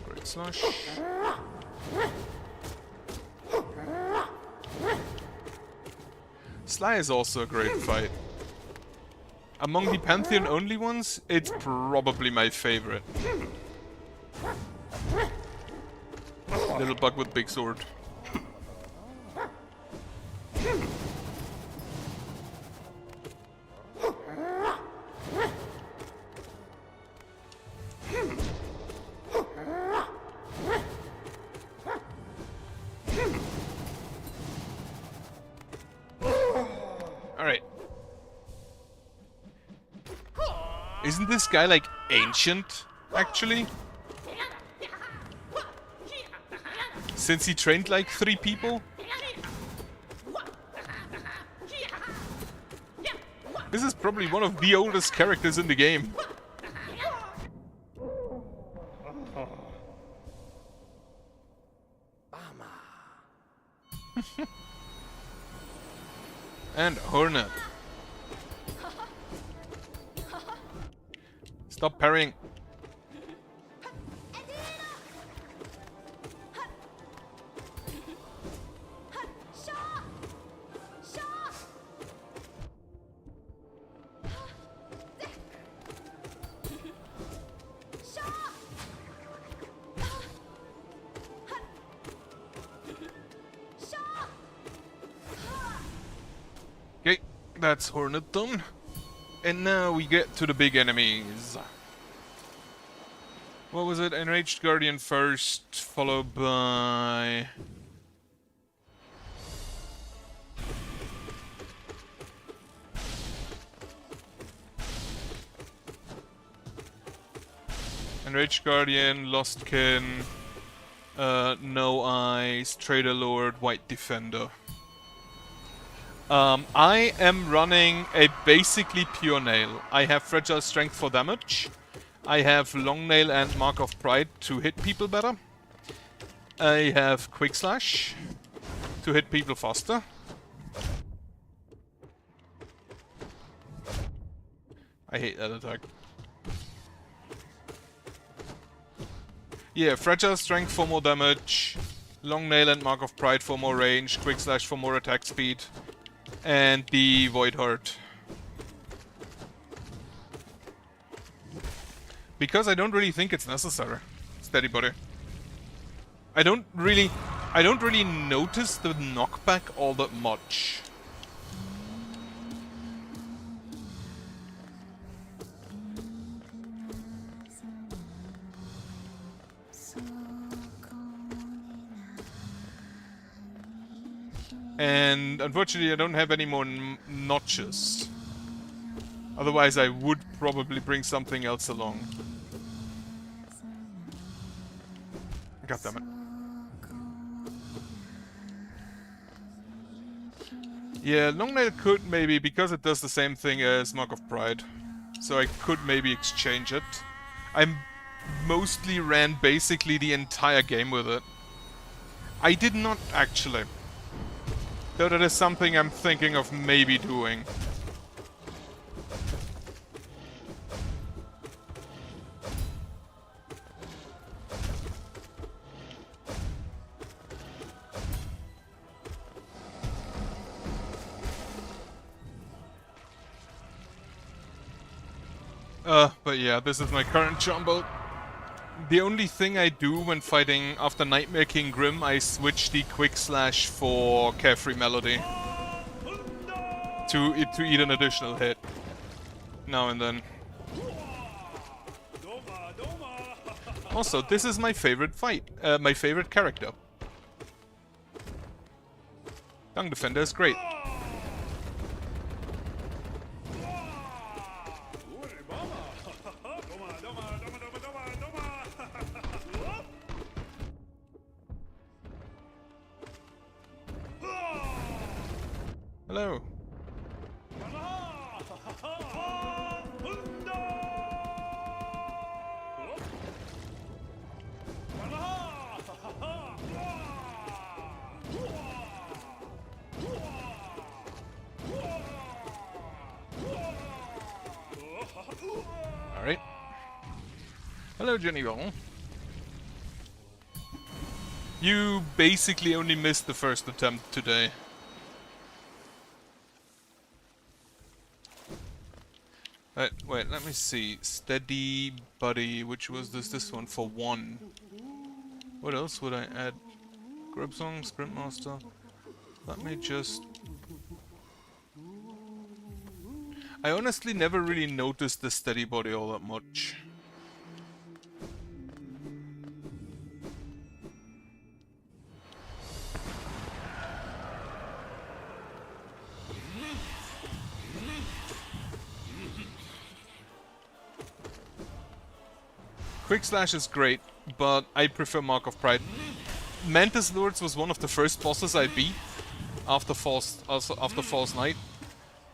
Great slash. Sly is also a great fight. Among the Pantheon only ones, it's probably my favorite. Little bug with big sword. Alright. Isn't this guy like ancient, actually? Since he trained like 3 people? This is probably one of the oldest characters in the game. And Hornet. Stop parrying. Okay, that's Hornet done. And now we get to the big enemies. What was it? Enraged Guardian first, followed by... Enraged Guardian, Lost Kin, No Eyes, Trader Lord, White Defender. I am running a basically pure nail. I have Fragile Strength for damage. I have Long Nail and Mark of Pride to hit people better. I have Quick Slash to hit people faster. I hate that attack. Yeah, Fragile Strength for more damage. Long Nail and Mark of Pride for more range. Quick Slash for more attack speed. And the Void Heart. Because I don't really think it's necessary. Steady body. I don't really notice the knockback all that much. And unfortunately I don't have any more notches. Otherwise I would probably bring something else along. God damn it. Yeah, Long Nail could maybe, because it does the same thing as Mark of Pride. So I could maybe exchange it. I mostly ran basically the entire game with it. I did not actually. Though that is something I'm thinking of maybe doing. But yeah, this is my current jumbo. The only thing I do when fighting after Nightmare King Grim, I switch the Quick Slash for Carefree Melody. To eat an additional hit. Now and then. Also, this is my favorite fight. My favorite character. Tongue Defender is great. Hello. Alright. Hello, Jenny Ball. You basically only missed the first attempt today. Wait, let me see. Steady Buddy, which was this one for 1. What else would I add? Grub Song, Sprint Master. Let me just... I honestly never really noticed the Steady Body all that much. Quick Slash is great, but I prefer Mark of Pride. Mantis Lords was one of the first bosses I beat after False Night,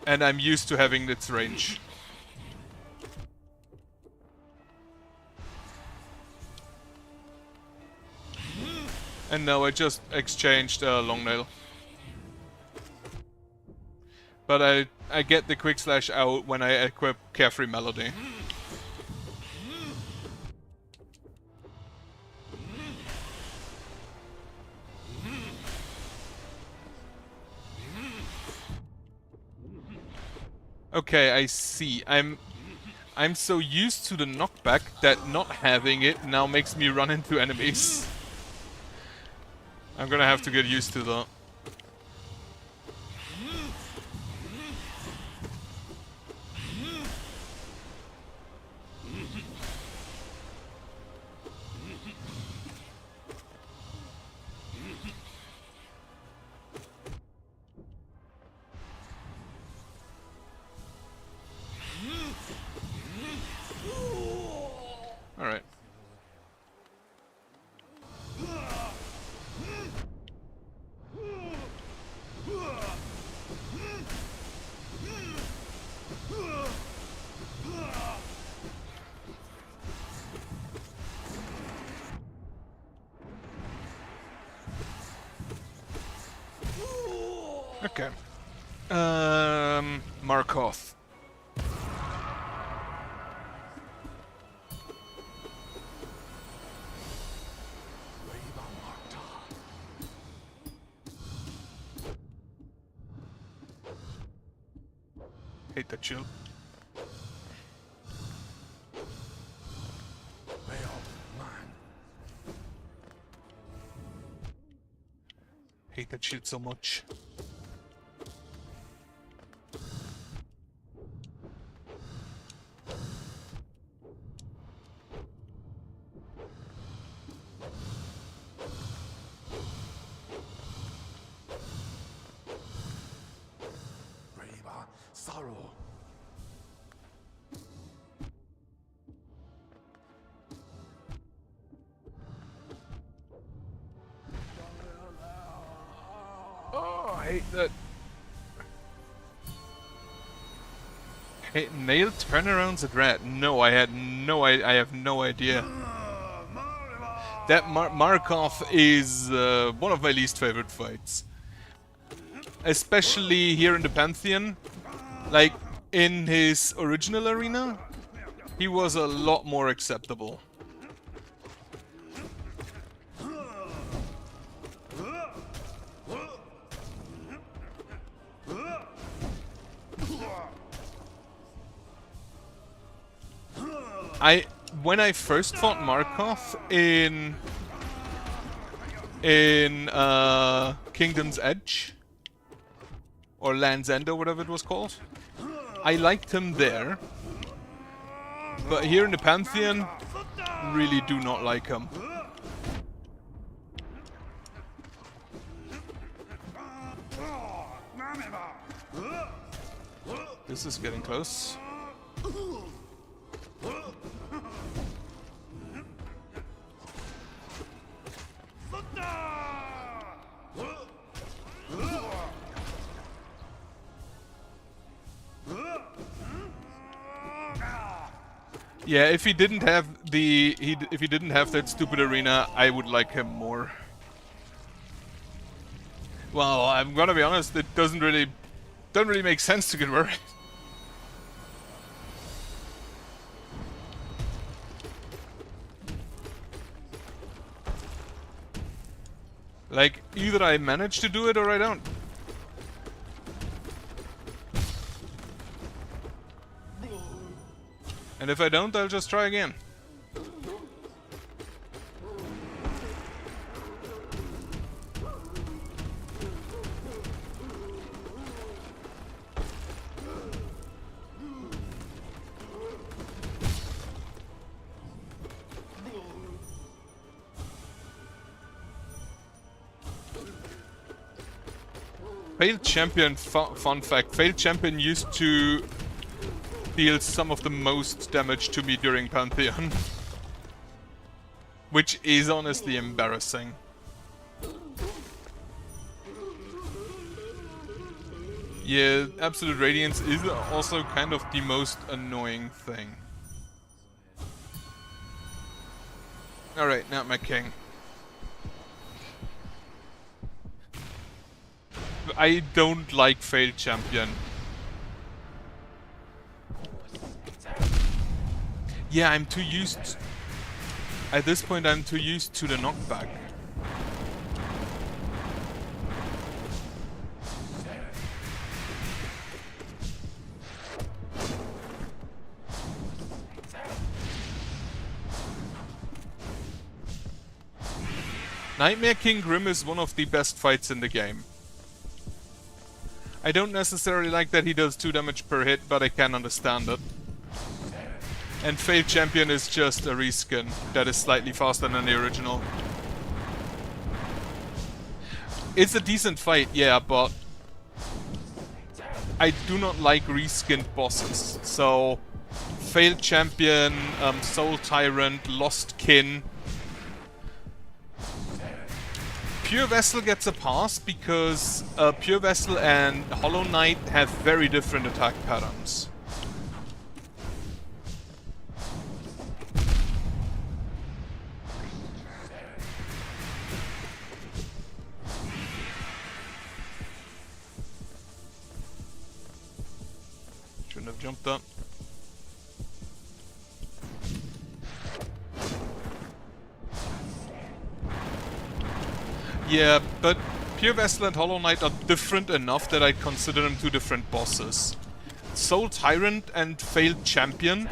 and I'm used to having its range. And now I just exchanged Long Nail. But I get the Quick Slash out when I equip Carefree Melody. Okay, I see. I'm so used to the knockback that not having it now makes me run into enemies. I'm gonna have to get used to that. Alright. Okay. Markov. Hate that shield. Hate that shield so much. Oh, I hate that. Hey, nail turnarounds at rat. No, I have no idea. That Markov is one of my least favorite fights. Especially here in the Pantheon. Like, in his original arena, he was a lot more acceptable. When I first fought Markov in Kingdom's Edge or Land's End or whatever it was called, I liked him there, but here in the Pantheon, really do not like him. This is getting close. Yeah, if he didn't have if he didn't have that stupid arena, I would like him more. Well, I'm gonna be honest, it doesn't really make sense to get worried. Either I manage to do it or I don't. And if I don't, I'll just try again. Failed Champion, fun fact, Failed Champion used to deal some of the most damage to me during Pantheon. Which is honestly embarrassing. Yeah, Absolute Radiance is also kind of the most annoying thing. Alright, now my king. I don't like Failed Champion. Yeah, I'm too used... At this point I'm too used to the knockback. Nightmare King Grim is one of the best fights in the game. I don't necessarily like that he does 2 damage per hit, but I can understand it. And Failed Champion is just a reskin that is slightly faster than the original. It's a decent fight, yeah, but I do not like reskinned bosses. So, Failed Champion, Soul Tyrant, Lost Kin. Pure Vessel gets a pass because Pure Vessel and Hollow Knight have very different attack patterns. Shouldn't have jumped up. Yeah, but Pure Vessel and Hollow Knight are different enough that I consider them 2 different bosses. Soul Tyrant and Failed Champion.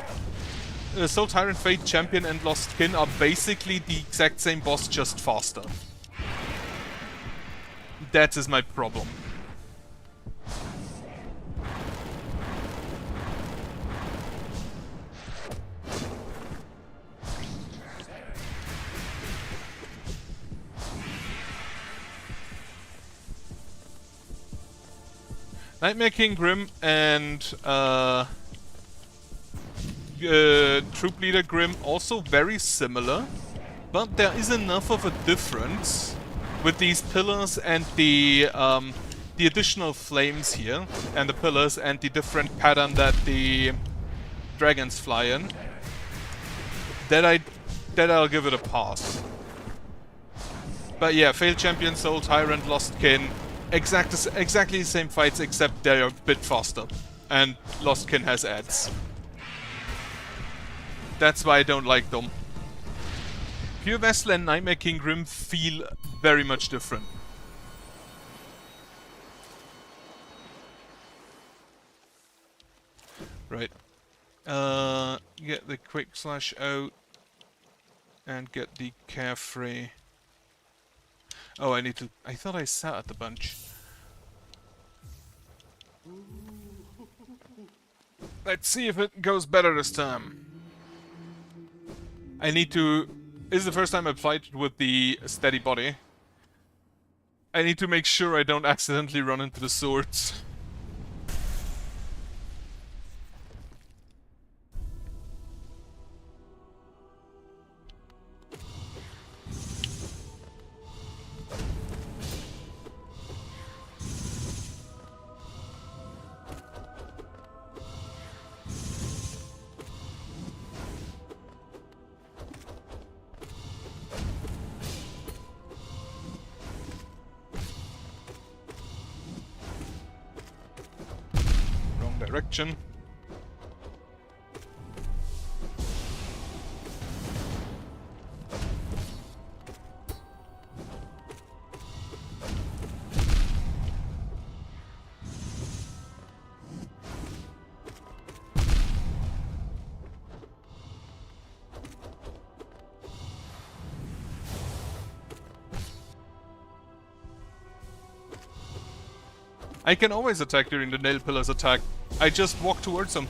Soul Tyrant, Failed Champion and Lost Kin are basically the exact same boss, just faster. That is my problem. Nightmare King Grim and Troop Leader Grim also very similar, but there is enough of a difference with these pillars and the additional flames here, and the pillars and the different pattern that the dragons fly in, that I'll give it a pass. But yeah, Failed Champion, Soul Tyrant, Lost Kin. Exactly the same fights, except they're a bit faster. And Lost Kin has ads. That's why I don't like them. Pure Vessel and Nightmare King Grim feel very much different. Right. Get the Quick Slash out. And get the Carefree. Oh, I need to... I thought I sat at the bunch. Let's see if it goes better this time. I need to... This is the first time I've played with the steady body. I need to make sure I don't accidentally run into the swords. Direction. I can always attack during the nail pillars attack. I just walk towards them.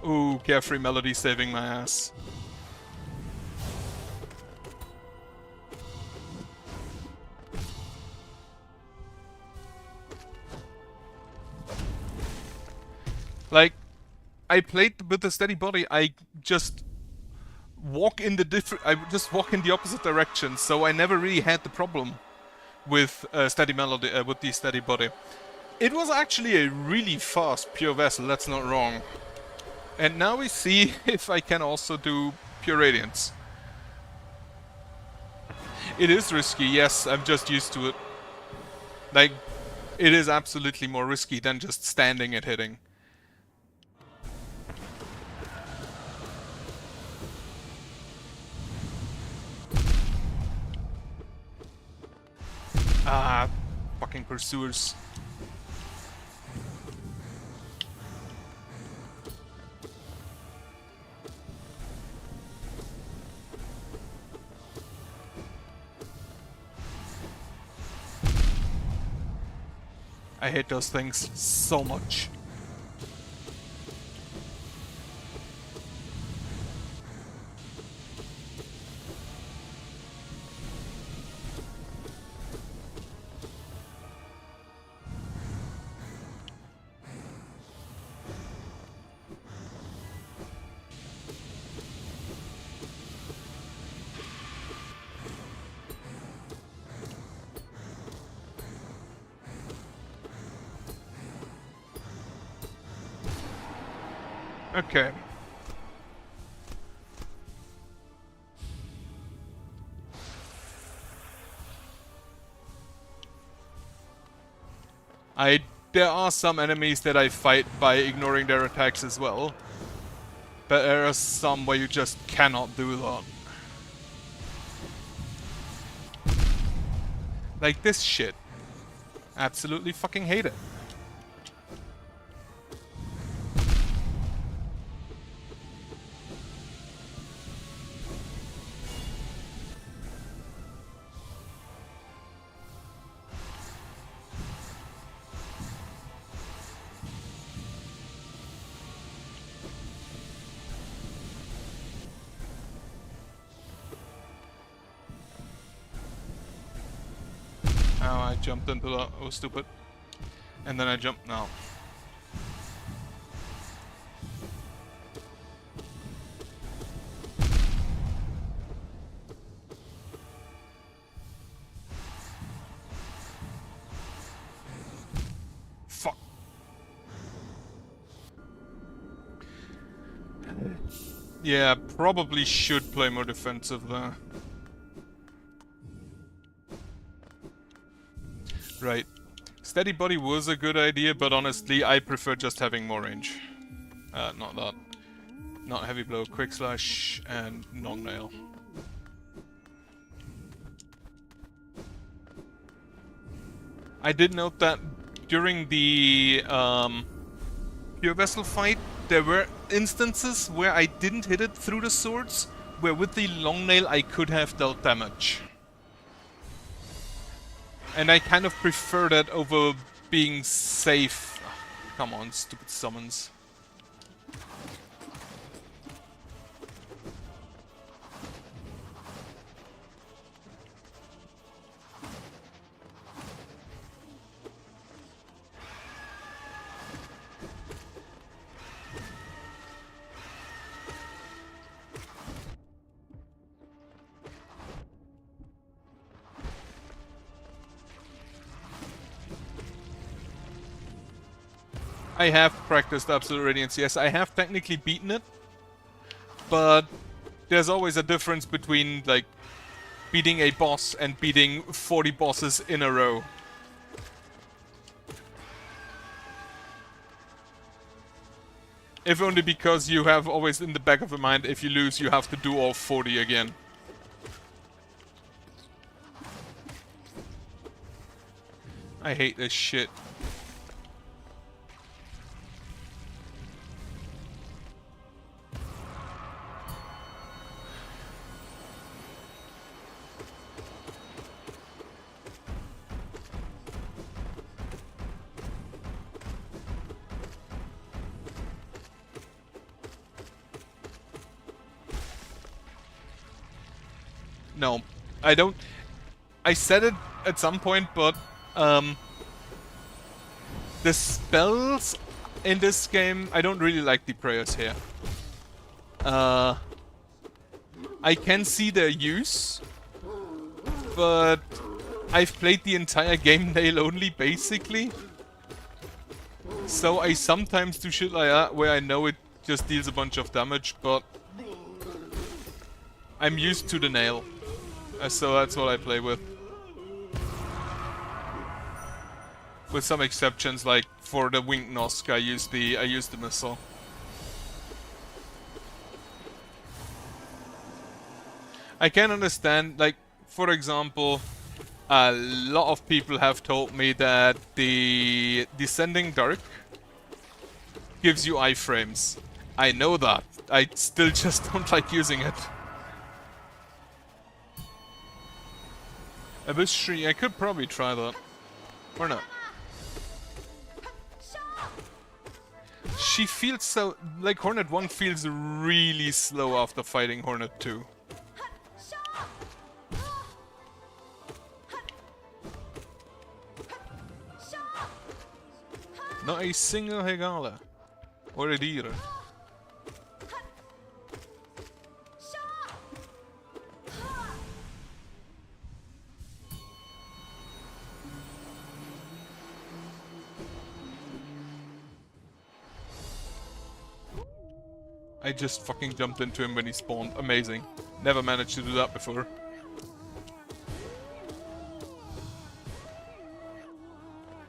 Ooh, Carefree Melody saving my ass. Like, I played with the steady body, I just walk in the opposite direction, so I never really had the problem with steady melody, with the steady body. It was actually a really fast pure vessel, that's not wrong. And now we see if I can also do pure radiance. It is risky, yes, I'm just used to it. Like, it is absolutely more risky than just standing and hitting. Ah, fucking pursuers. I hate those things so much. Okay. There are some enemies that I fight by ignoring their attacks as well. But there are some where you just cannot do that. Like this shit. Absolutely fucking hate it. Oh, I jumped into that. I was stupid. And then I jumped now. Fuck. Yeah, probably should play more defensive there. Right. Steady body was a good idea, but honestly, I prefer just having more range. Not that. Not heavy blow, quick slash, and long nail. I did note that during the pure vessel fight, there were instances where I didn't hit it through the swords, where with the long nail I could have dealt damage. And I kind of prefer that over being safe. Oh, come on, stupid summons. I have practiced Absolute Radiance, yes. I have technically beaten it, but there's always a difference between, like, beating a boss and beating 40 bosses in a row. If only because you have always in the back of your mind, if you lose, you have to do all 40 again. I hate this shit. No. I don't... I said it at some point, but... the spells in this game... I don't really like the prayers here. I can see their use, but I've played the entire game nail only, basically. So I sometimes do shit like that, where I know it just deals a bunch of damage, but I'm used to the nail. So that's what I play with. With some exceptions, like for the Winged Nosk, I use the missile. I can understand, like, for example, a lot of people have told me that the Descending Dark gives you iframes. I know that. I still just don't like using it. Abyss Shriek, I could probably try that. Or not. She feels so... Like, Hornet 1 feels really slow after fighting Hornet 2. Not a single Hegala. Or a deer. I just fucking jumped into him when he spawned. Amazing. Never managed to do that before.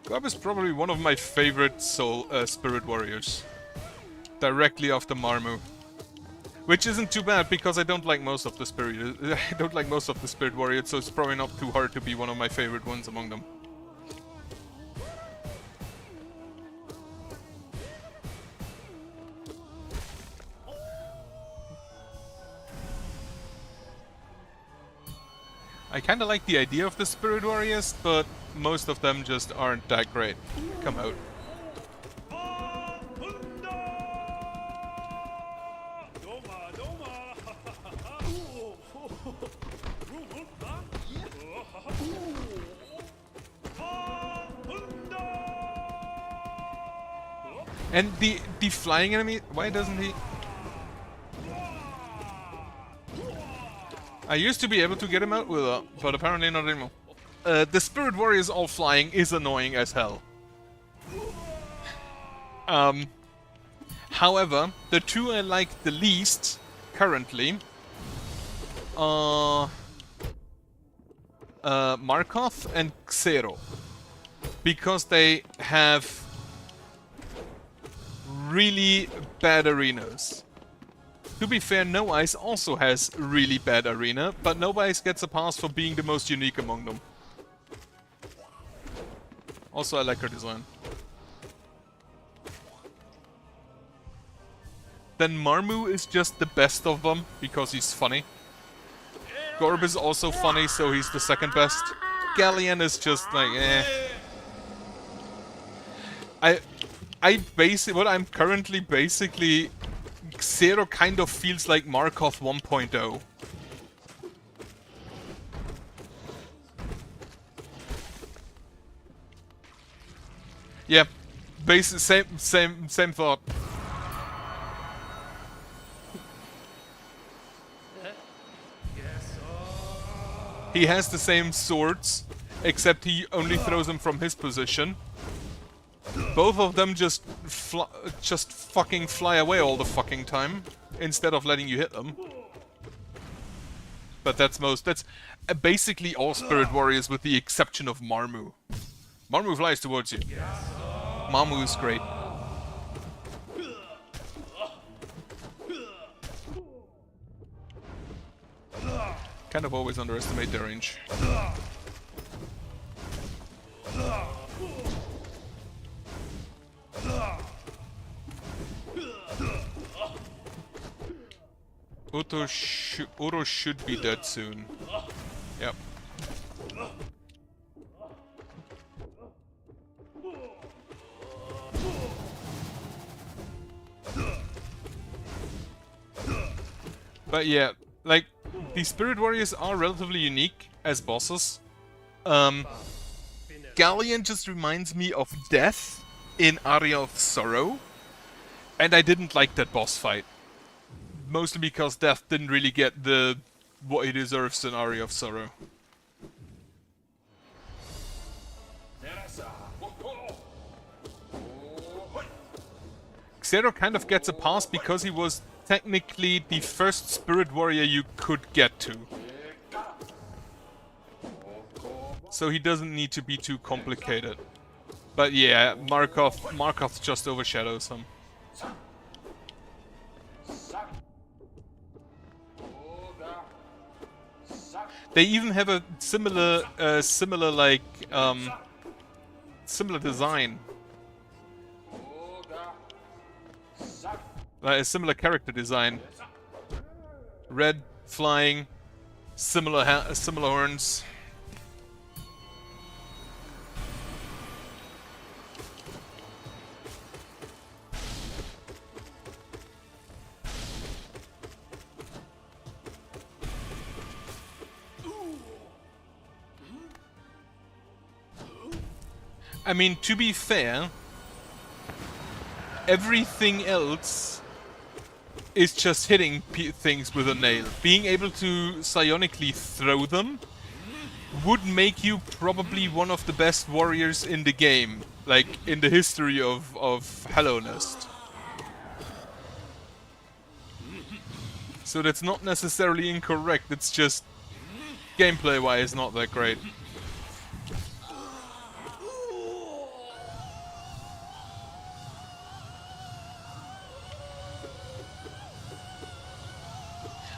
Gob is probably one of my favorite Spirit Warriors. Directly after Marmu. Which isn't too bad, because I don't like most of the Spirit Warriors, so it's probably not too hard to be one of my favorite ones among them. I kinda like the idea of the Spirit Warriors, but most of them just aren't that great. Come out. And the flying enemy, why doesn't he... I used to be able to get him out with that, but apparently not anymore. The Spirit Warriors all flying is annoying as hell. However, the two I like the least, currently, are Markov and Xero. Because they have really bad arenas. To be fair, No Ice also has really bad arena, but No Ice gets a pass for being the most unique among them. Also, I like her design. Then Marmu is just the best of them, because he's funny. Gorb is also funny, so he's the second best. Galleon is just like, eh. What I'm currently basically... Xero kind of feels like Markov 1.0. Yeah, same thought. He has the same swords, except he only throws them from his position. Both of them just fucking fly away all the fucking time, instead of letting you hit them. But that's basically all Spirit Warriors with the exception of Marmu. Marmu flies towards you. Marmu is great. Kind of always underestimate their range. Uro should be dead soon. Yep. But yeah, like, The Spirit Warriors are relatively unique as bosses. Galleon just reminds me of Death in Aria of Sorrow, and I didn't like that boss fight. Mostly because Death didn't really get what he deserves in Aria of Sorrow. Xero kind of gets a pass because he was technically the first Spirit Warrior you could get to. So he doesn't need to be too complicated. But yeah, Markov just overshadows him. They even have a similar design. A similar character design. Red, flying, similar horns. I mean, to be fair, everything else is just hitting things with a nail. Being able to psionically throw them would make you probably one of the best warriors in the game, like in the history of Hallownest. So that's not necessarily incorrect, it's just gameplay-wise not that great.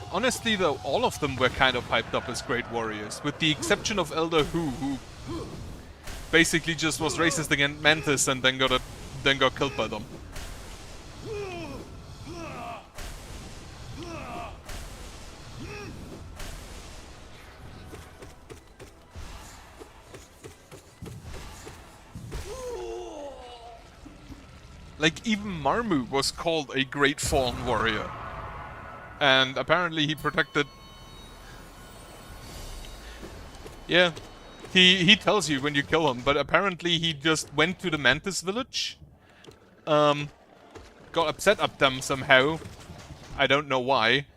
Honestly though, all of them were kind of hyped up as great warriors, with the exception of Elder who basically just was racist against Mantis and then got killed by them. Like, even Marmu was called a great fallen warrior. And apparently he protected... Yeah, he tells you when you kill him, but apparently he just went to the Mantis village, got upset at them somehow, I don't know why,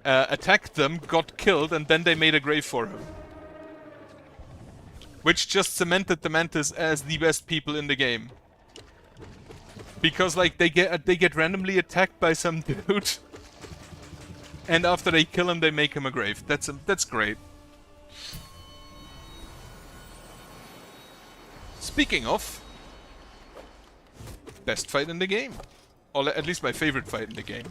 attacked them, got killed, and then they made a grave for him. Which just cemented the Mantis as the best people in the game. Because, like, they get randomly attacked by some dude. And after they kill him, they make him a grave. That's great. Speaking of, best fight in the game, or at least my favorite fight in the game.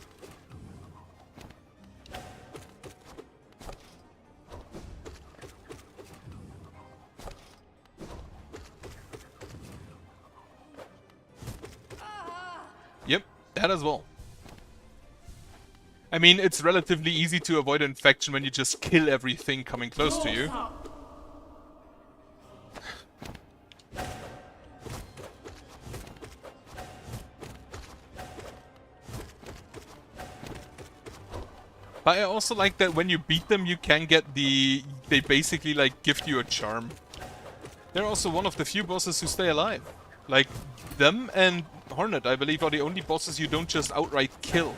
Yep, that as well. I mean, it's relatively easy to avoid infection when you just kill everything coming close to you. But I also like that when you beat them, you can get they basically like gift you a charm. They're also one of the few bosses who stay alive. Like, them and Hornet, I believe, are the only bosses you don't just outright kill.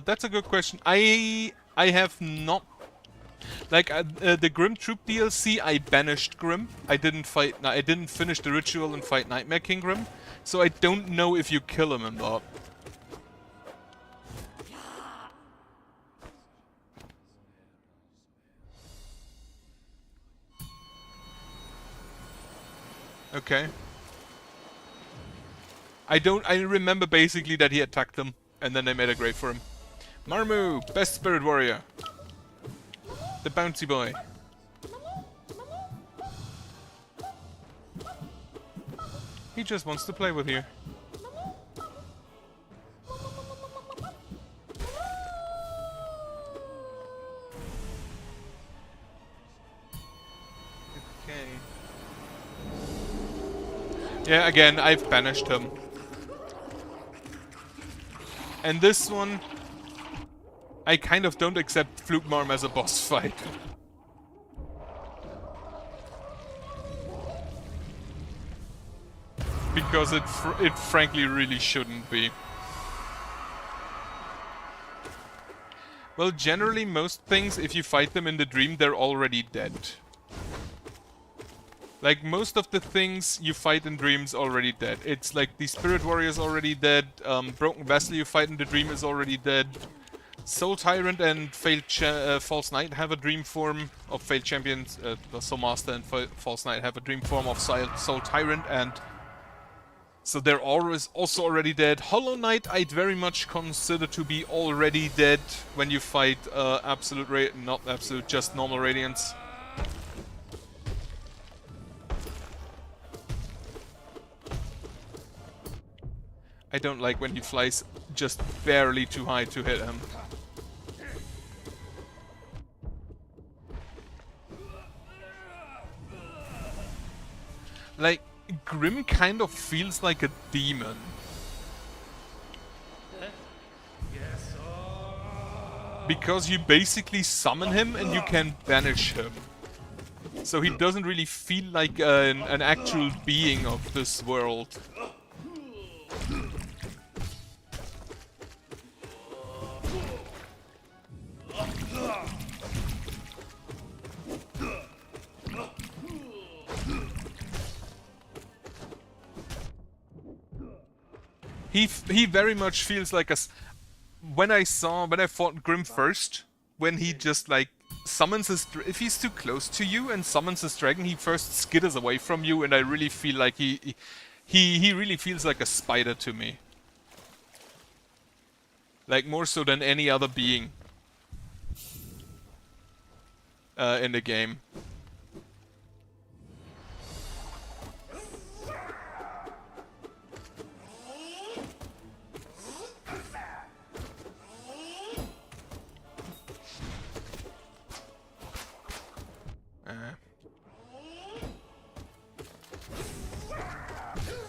That's a good question. I have not... Like, the Grim Troop DLC, I banished Grim. I didn't finish the ritual and fight Nightmare King Grim. So I don't know if you kill him or not. Okay. I remember basically that he attacked them, and then they made a grave for him. Marmu, best spirit warrior. The bouncy boy. He just wants to play with you. Yeah, again, I've banished him. And this one, I kind of don't accept Flugmarm as a boss fight. Because it frankly really shouldn't be. Well, generally most things, if you fight them in the dream, they're already dead. Like, most of the things you fight in dreams already dead. It's like the Spirit Warrior is already dead, Broken Vessel you fight in the dream is already dead. Soul Tyrant and False Knight have a dream form of Failed Champions. Soul Master and False Knight have a dream form of Soul Tyrant, and so they're always also already dead. Hollow Knight I'd very much consider to be already dead when you fight not absolute, just normal Radiance. I don't like when he flies just barely too high to hit him. Like, Grim kind of feels like a demon. Because you basically summon him and you can banish him. So he doesn't really feel like an actual being of this world. He very much feels like a... When I fought Grim first, when he just like summons his... If he's too close to you and summons his dragon, he first skitters away from you, and I really feel like he really feels like a spider to me. Like, more so than any other being in the game.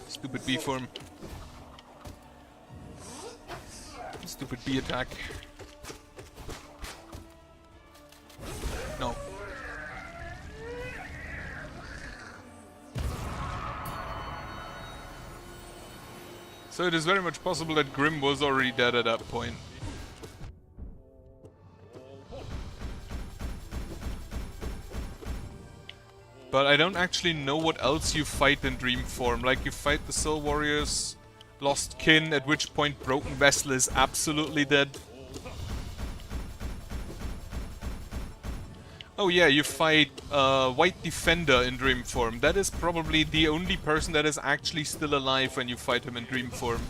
Stupid B form. Stupid B attack. No. So it is very much possible that Grim was already dead at that point. But I don't actually know what else you fight in Dream form. Like, you fight the Soul Warriors, Lost Kin, at which point Broken Vessel is absolutely dead. Oh yeah, you fight White Defender in Dream form. That is probably the only person that is actually still alive when you fight him in Dream form.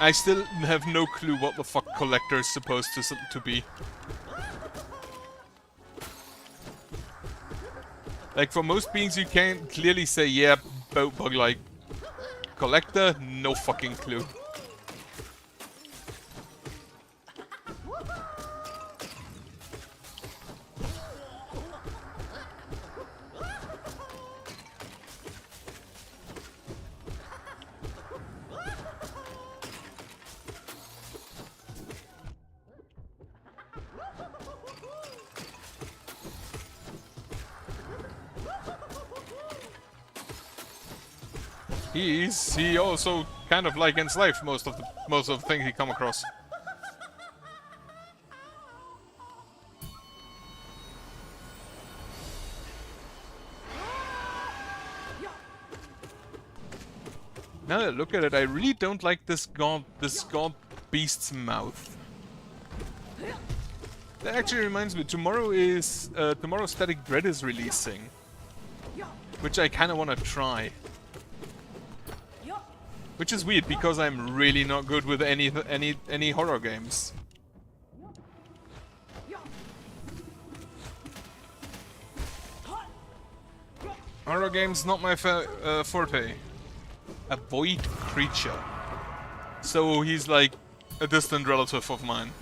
I still have no clue what the fuck Collector is supposed to be. Like, for most beings you can clearly say, yeah, but like, Collector, no fucking clue. He also kind of like enslaves most of the things he come across. Now that I look at it, I really don't like this god beast's mouth. That actually reminds me, tomorrow Static Dread is releasing, which I kind of want to try. Which is weird, because I'm really not good with any horror games. Horror games not my forte. A void creature. So he's like a distant relative of mine.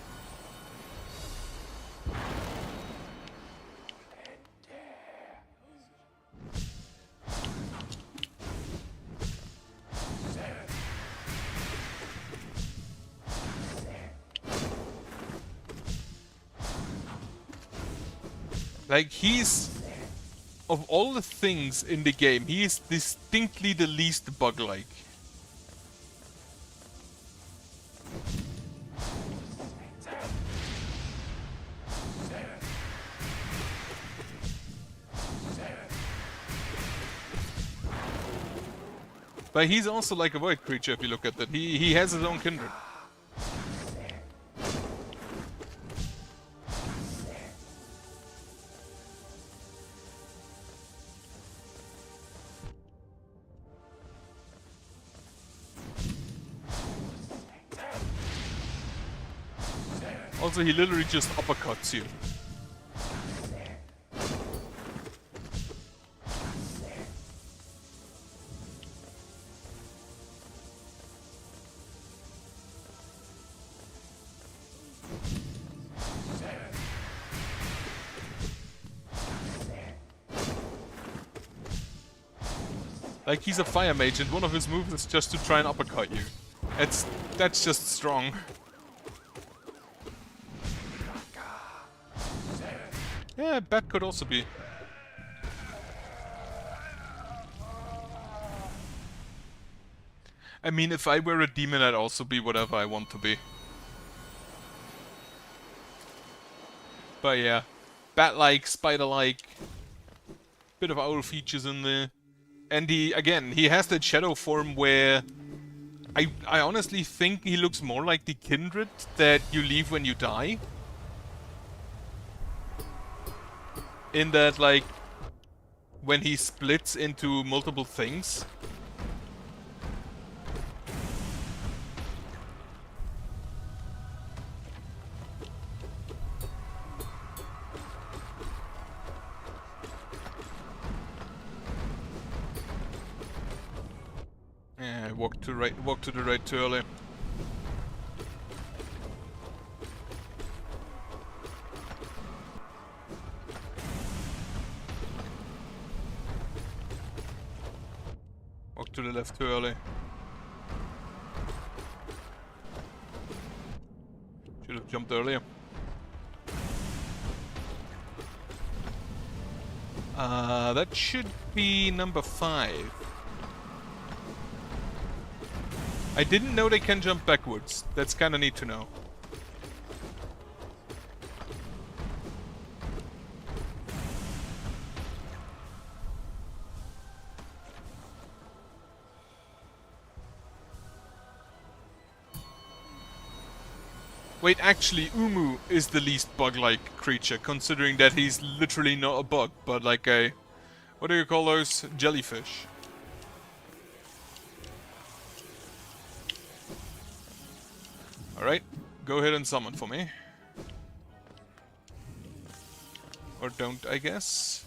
Like, he's... Of all the things in the game, he is distinctly the least bug-like. But he's also like a void creature if you look at that. He has his own kindred. Also, he literally just uppercuts you. Like, he's a fire mage, and one of his moves is just to try and uppercut you. That's just strong. Yeah, bat could also be. I mean, if I were a demon, I'd also be whatever I want to be. But yeah, bat-like, spider-like, bit of owl features in there. And he has that shadow form where I honestly think he looks more like the kindred that you leave when you die. In that, like, when he splits into multiple things. Yeah, I walked to the right too early. Walk to the left too early. Should have jumped earlier. That should be number 5. I didn't know they can jump backwards. That's kinda neat to know. Wait, actually, Umu is the least bug-like creature, considering that he's literally not a bug, but like a... What do you call those? Jellyfish. Alright, go ahead and summon for me. Or don't, I guess.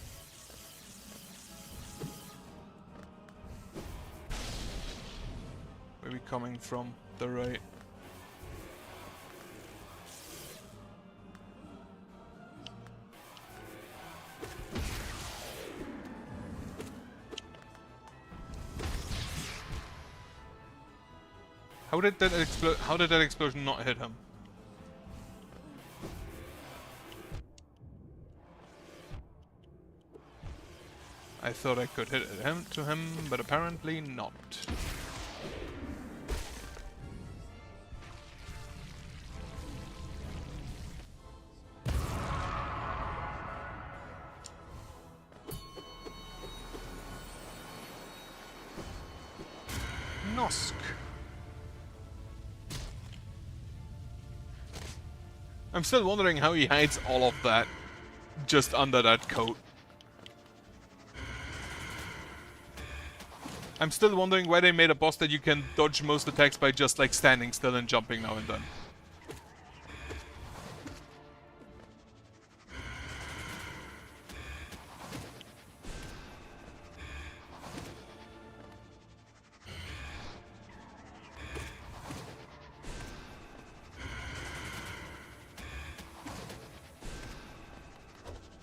Where are we coming from? The right. How did that explosion not hit him? I thought I could hit him but apparently not. Nosk. I'm still wondering how he hides all of that just under that coat. I'm still wondering why they made a boss that you can dodge most attacks by just like standing still and jumping now and then.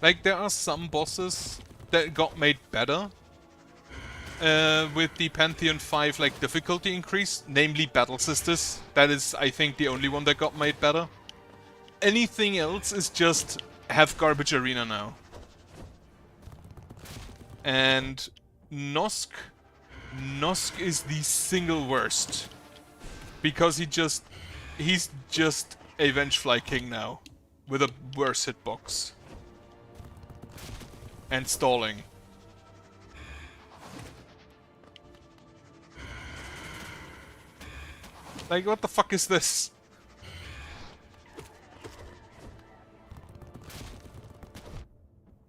Like, there are some bosses that got made better with the Pantheon 5 like difficulty increase, namely Battle Sisters. That is, I think, the only one that got made better. Anything else is just have garbage arena now. And Nosk is the single worst. Because he's just a Vengefly King now. With a worse hitbox. And stalling. Like, what the fuck is this?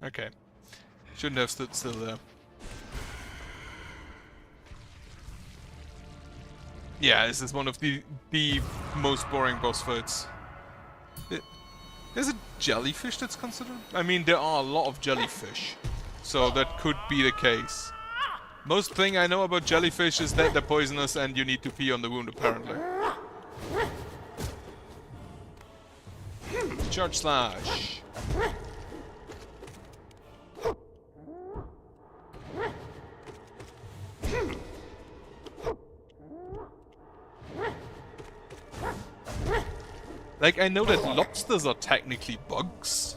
Okay. Shouldn't have stood still there. Yeah, this is one of the most boring boss fights. There's a jellyfish that's considered? I mean, there are a lot of jellyfish. So that could be the case. Most thing I know about jellyfish is that they're poisonous and you need to pee on the wound, apparently. Charge slash. Like, I know that lobsters are technically bugs.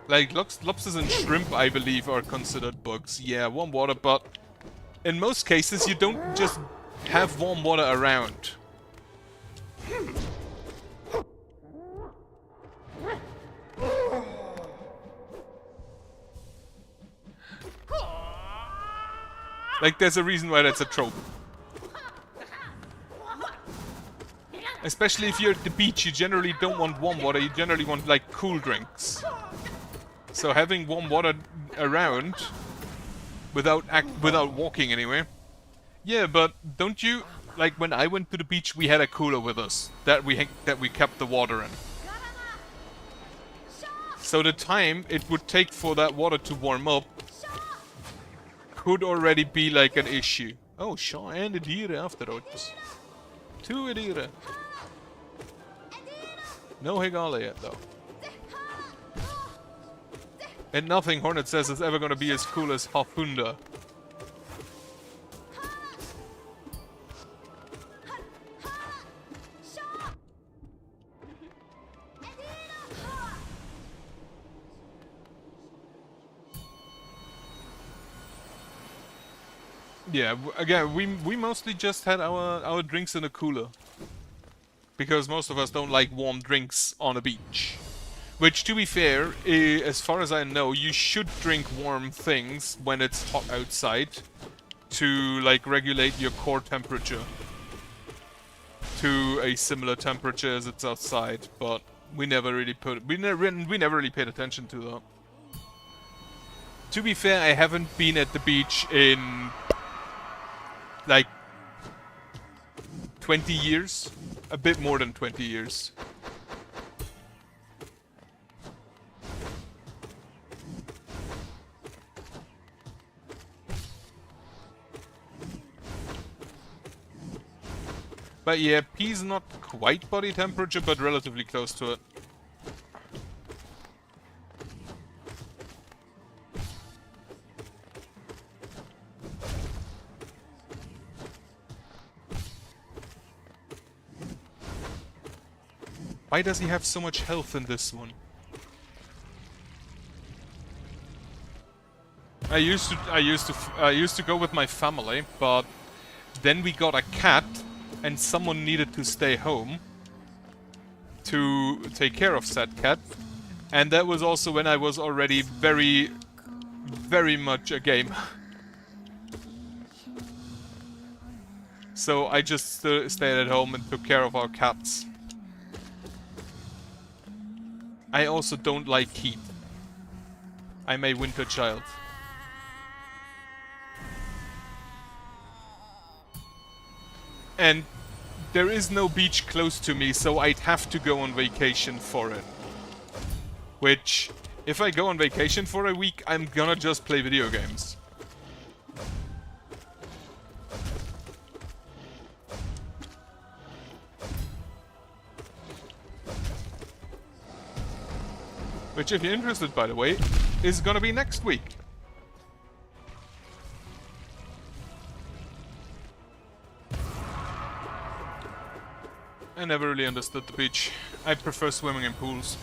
Like, lobsters and shrimp, I believe, are considered bugs. Yeah, warm water, but in most cases, you don't just have warm water around. Like, there's a reason why that's a trope. Especially if you're at the beach, you generally don't want warm water, you generally want, like, cool drinks. So having warm water around, without walking anyway. Yeah, but don't you, like, when I went to the beach, we had a cooler with us, that we kept the water in. So the time it would take for that water to warm up could already be like an issue. Oh, Shaw and Edira afterwards. Two Edira. No Higala yet, though. And nothing Hornet says is ever gonna be as cool as Hafunda. Yeah, again, we mostly just had our drinks in a cooler. Because most of us don't like warm drinks on a beach. Which, to be fair, as far as I know, you should drink warm things when it's hot outside to, like, regulate your core temperature to a similar temperature as it's outside. But we never really never really paid attention to that. To be fair, I haven't been at the beach in like 20 years. A bit more than 20 years. But yeah, pea's not quite body temperature, but relatively close to it. Why does he have so much health in this one? I used to go with my family, but then we got a cat, and someone needed to stay home to take care of said cat, and that was also when I was already very, very much a gamer. So I just stayed at home and took care of our cats. I also don't like heat. I'm a winter child. And there is no beach close to me, so I'd have to go on vacation for it. Which, if I go on vacation for a week, I'm gonna just play video games. Which, if you're interested, by the way, is gonna be next week. I never really understood the beach. I prefer swimming in pools.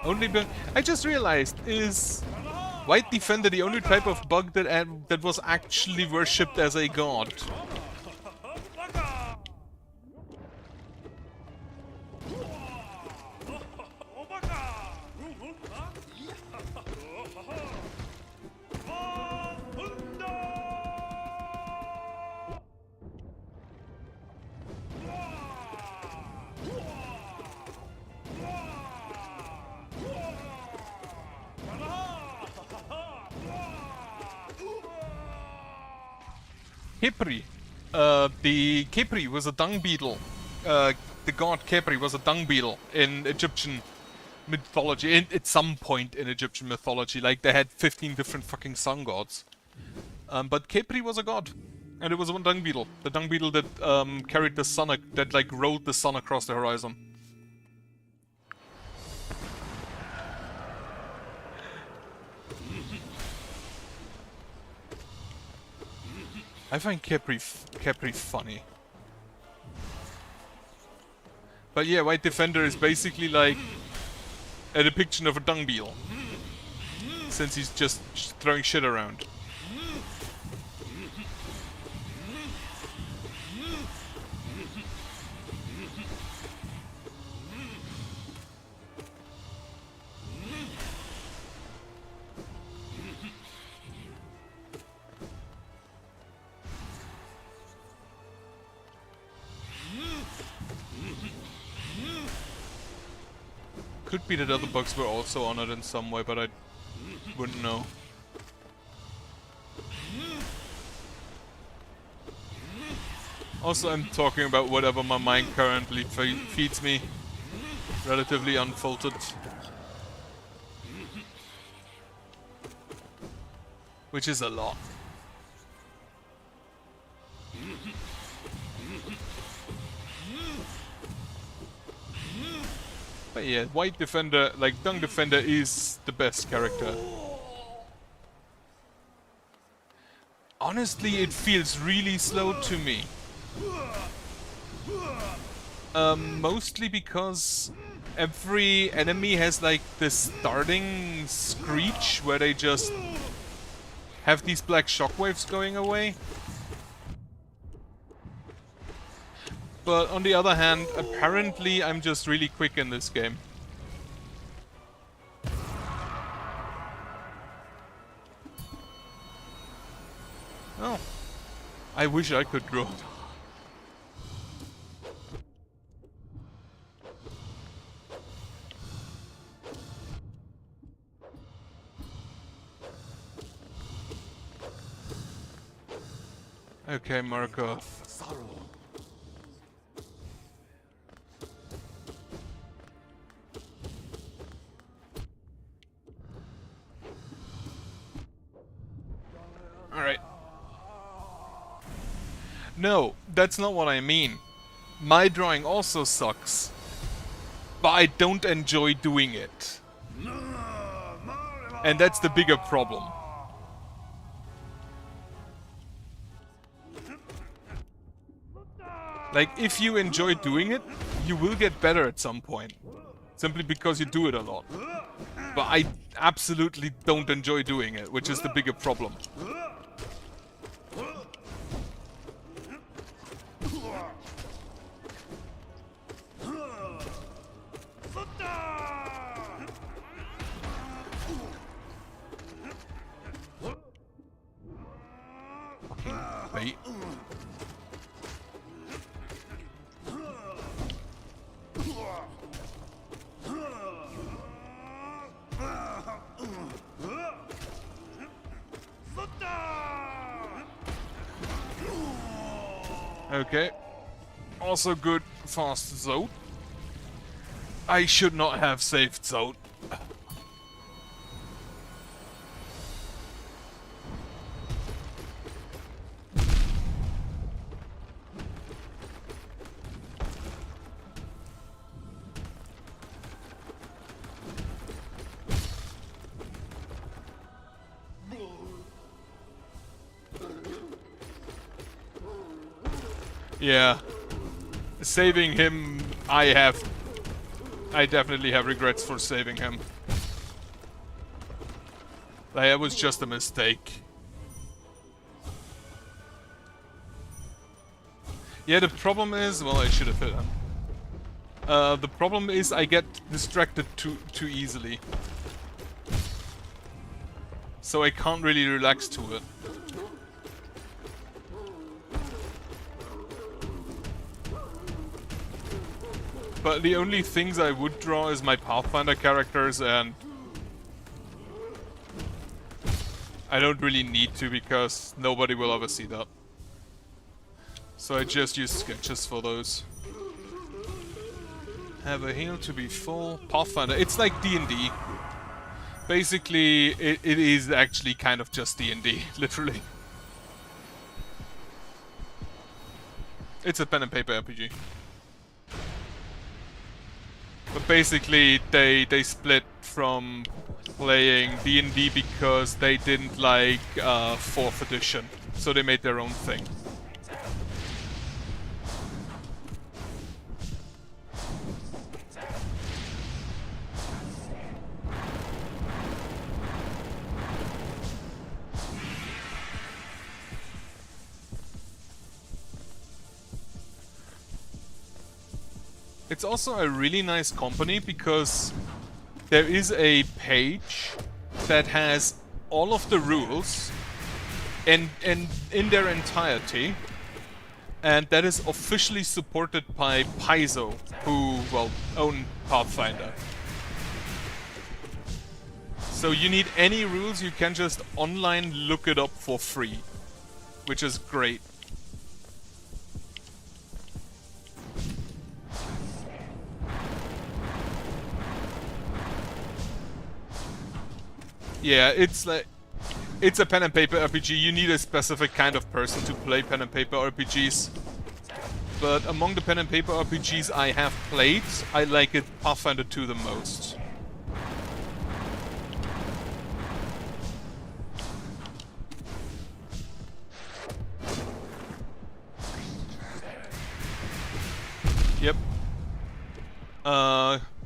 Only I just realized, is White Defender the only type of bug that was actually worshipped as a god? Khepri. The Khepri was a dung beetle. The god Khepri was a dung beetle in Egyptian mythology. At some point in Egyptian mythology, like they had 15 different fucking sun gods. But Khepri was a god, and it was a dung beetle. The dung beetle that carried the sun, that like rode the sun across the horizon. I find Khepri funny. But yeah, White Defender is basically like a depiction of a dung beetle. Since he's just throwing shit around. Could be that other bugs were also honored in some way, but I wouldn't know. Also, I'm talking about whatever my mind currently feeds me. Relatively unfiltered. Which is a lot. But yeah, White Defender, like Dung Defender, is the best character. Honestly, it feels really slow to me. Mostly because every enemy has like this starting screech where they just have these black shockwaves going away. But on the other hand, apparently I'm just really quick in this game. Oh. I wish I could draw. Okay, Marco. Alright. No, that's not what I mean. My drawing also sucks. But I don't enjoy doing it. And that's the bigger problem. Like, if you enjoy doing it, you will get better at some point. Simply because you do it a lot. But I absolutely don't enjoy doing it, which is the bigger problem. Bait. Okay. Also good fast Zote. I should not have saved Zote. Yeah. Saving him, I definitely have regrets for saving him. That was just a mistake. Yeah, the problem is... Well, I should have hit him. The problem is I get distracted too easily. So I can't really relax to it. But the only things I would draw is my Pathfinder characters, and I don't really need to because nobody will ever see that. So I just use sketches for those. Have a heal to be full. Pathfinder, it's like D&D. Basically, it is actually kind of just D&D, literally. It's a pen and paper RPG. But basically, they split from playing D&D because they didn't like 4th edition. So they made their own thing. It's also a really nice company because there is a page that has all of the rules and in their entirety, and that is officially supported by Paizo, who, well, own Pathfinder. So you need any rules, you can just online look it up for free, which is great. Yeah, it's like... It's a pen and paper RPG. You need a specific kind of person to play pen and paper RPGs. But among the pen and paper RPGs I have played, I like it Pathfinder 2 the most. Yep.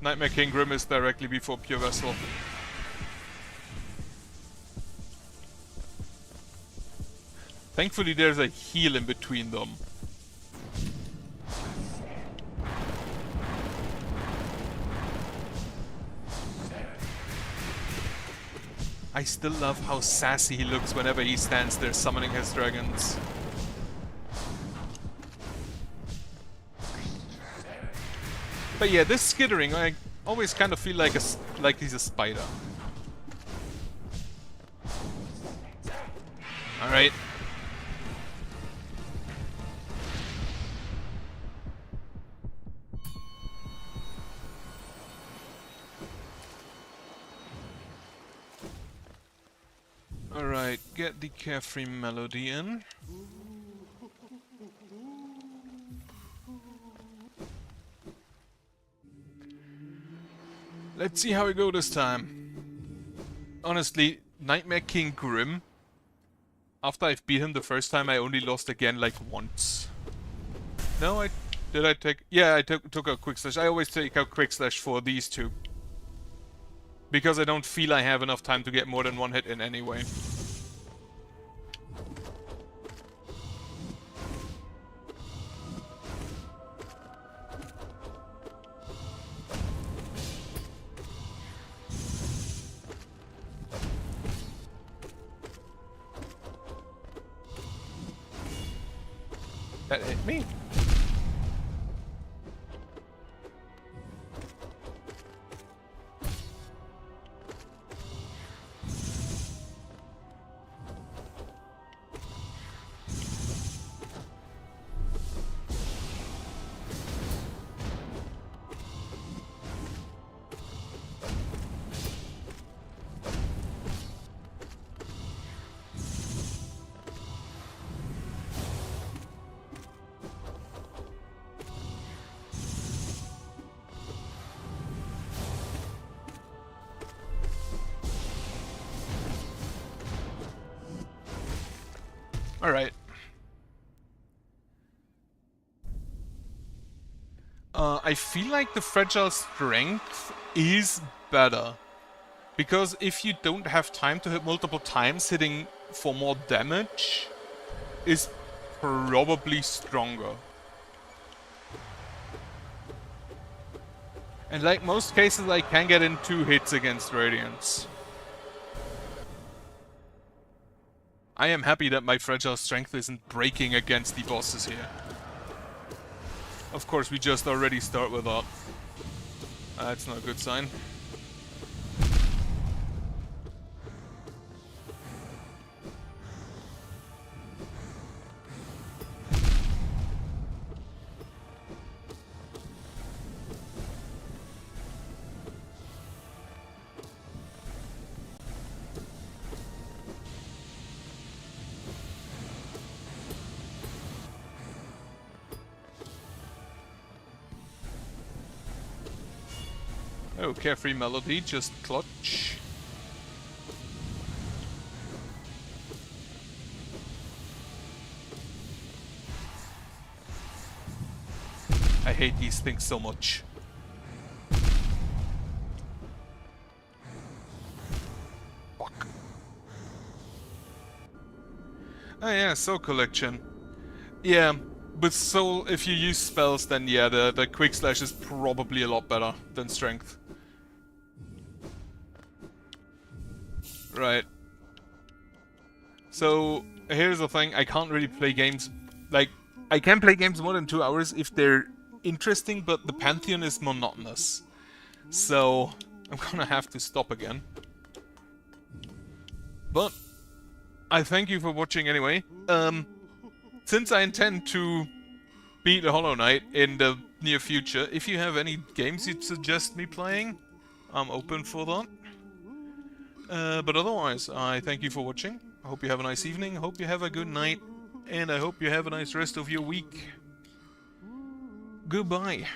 Nightmare King Grim is directly before Pure Vessel. Thankfully there's a heal in between them. I still love how sassy he looks whenever he stands there summoning his dragons. But yeah, this skittering, I always kind of feel like he's a spider. Alright. Alright, get the carefree melody in. Let's see how we go this time. Honestly, Nightmare King Grim, after I've beat him the first time, I only lost again like once. No, did I take... Yeah, I took a quick slash. I always take a quick slash for these two. Because I don't feel I have enough time to get more than one hit in anyway. That hit me. Alright. I feel like the fragile strength is better. Because if you don't have time to hit multiple times, hitting for more damage is probably stronger. And like most cases, I can get in 2 hits against Radiance. I am happy that my fragile strength isn't breaking against the bosses here. Of course, we just already start with that. That's not a good sign. Oh, carefree melody, just clutch. I hate these things so much. Fuck. Oh yeah, soul collection. Yeah, with soul, if you use spells, then yeah, the quick slash is probably a lot better than strength. Right. So, here's the thing, I can't really play games, like, I can play games more than 2 hours if they're interesting, but the Pantheon is monotonous. So, I'm gonna have to stop again. But, I thank you for watching anyway. Since I intend to beat the Hollow Knight in the near future, if you have any games you'd suggest me playing, I'm open for that. But otherwise, I thank you for watching. I hope you have a nice evening, I hope you have a good night, and I hope you have a nice rest of your week. Goodbye.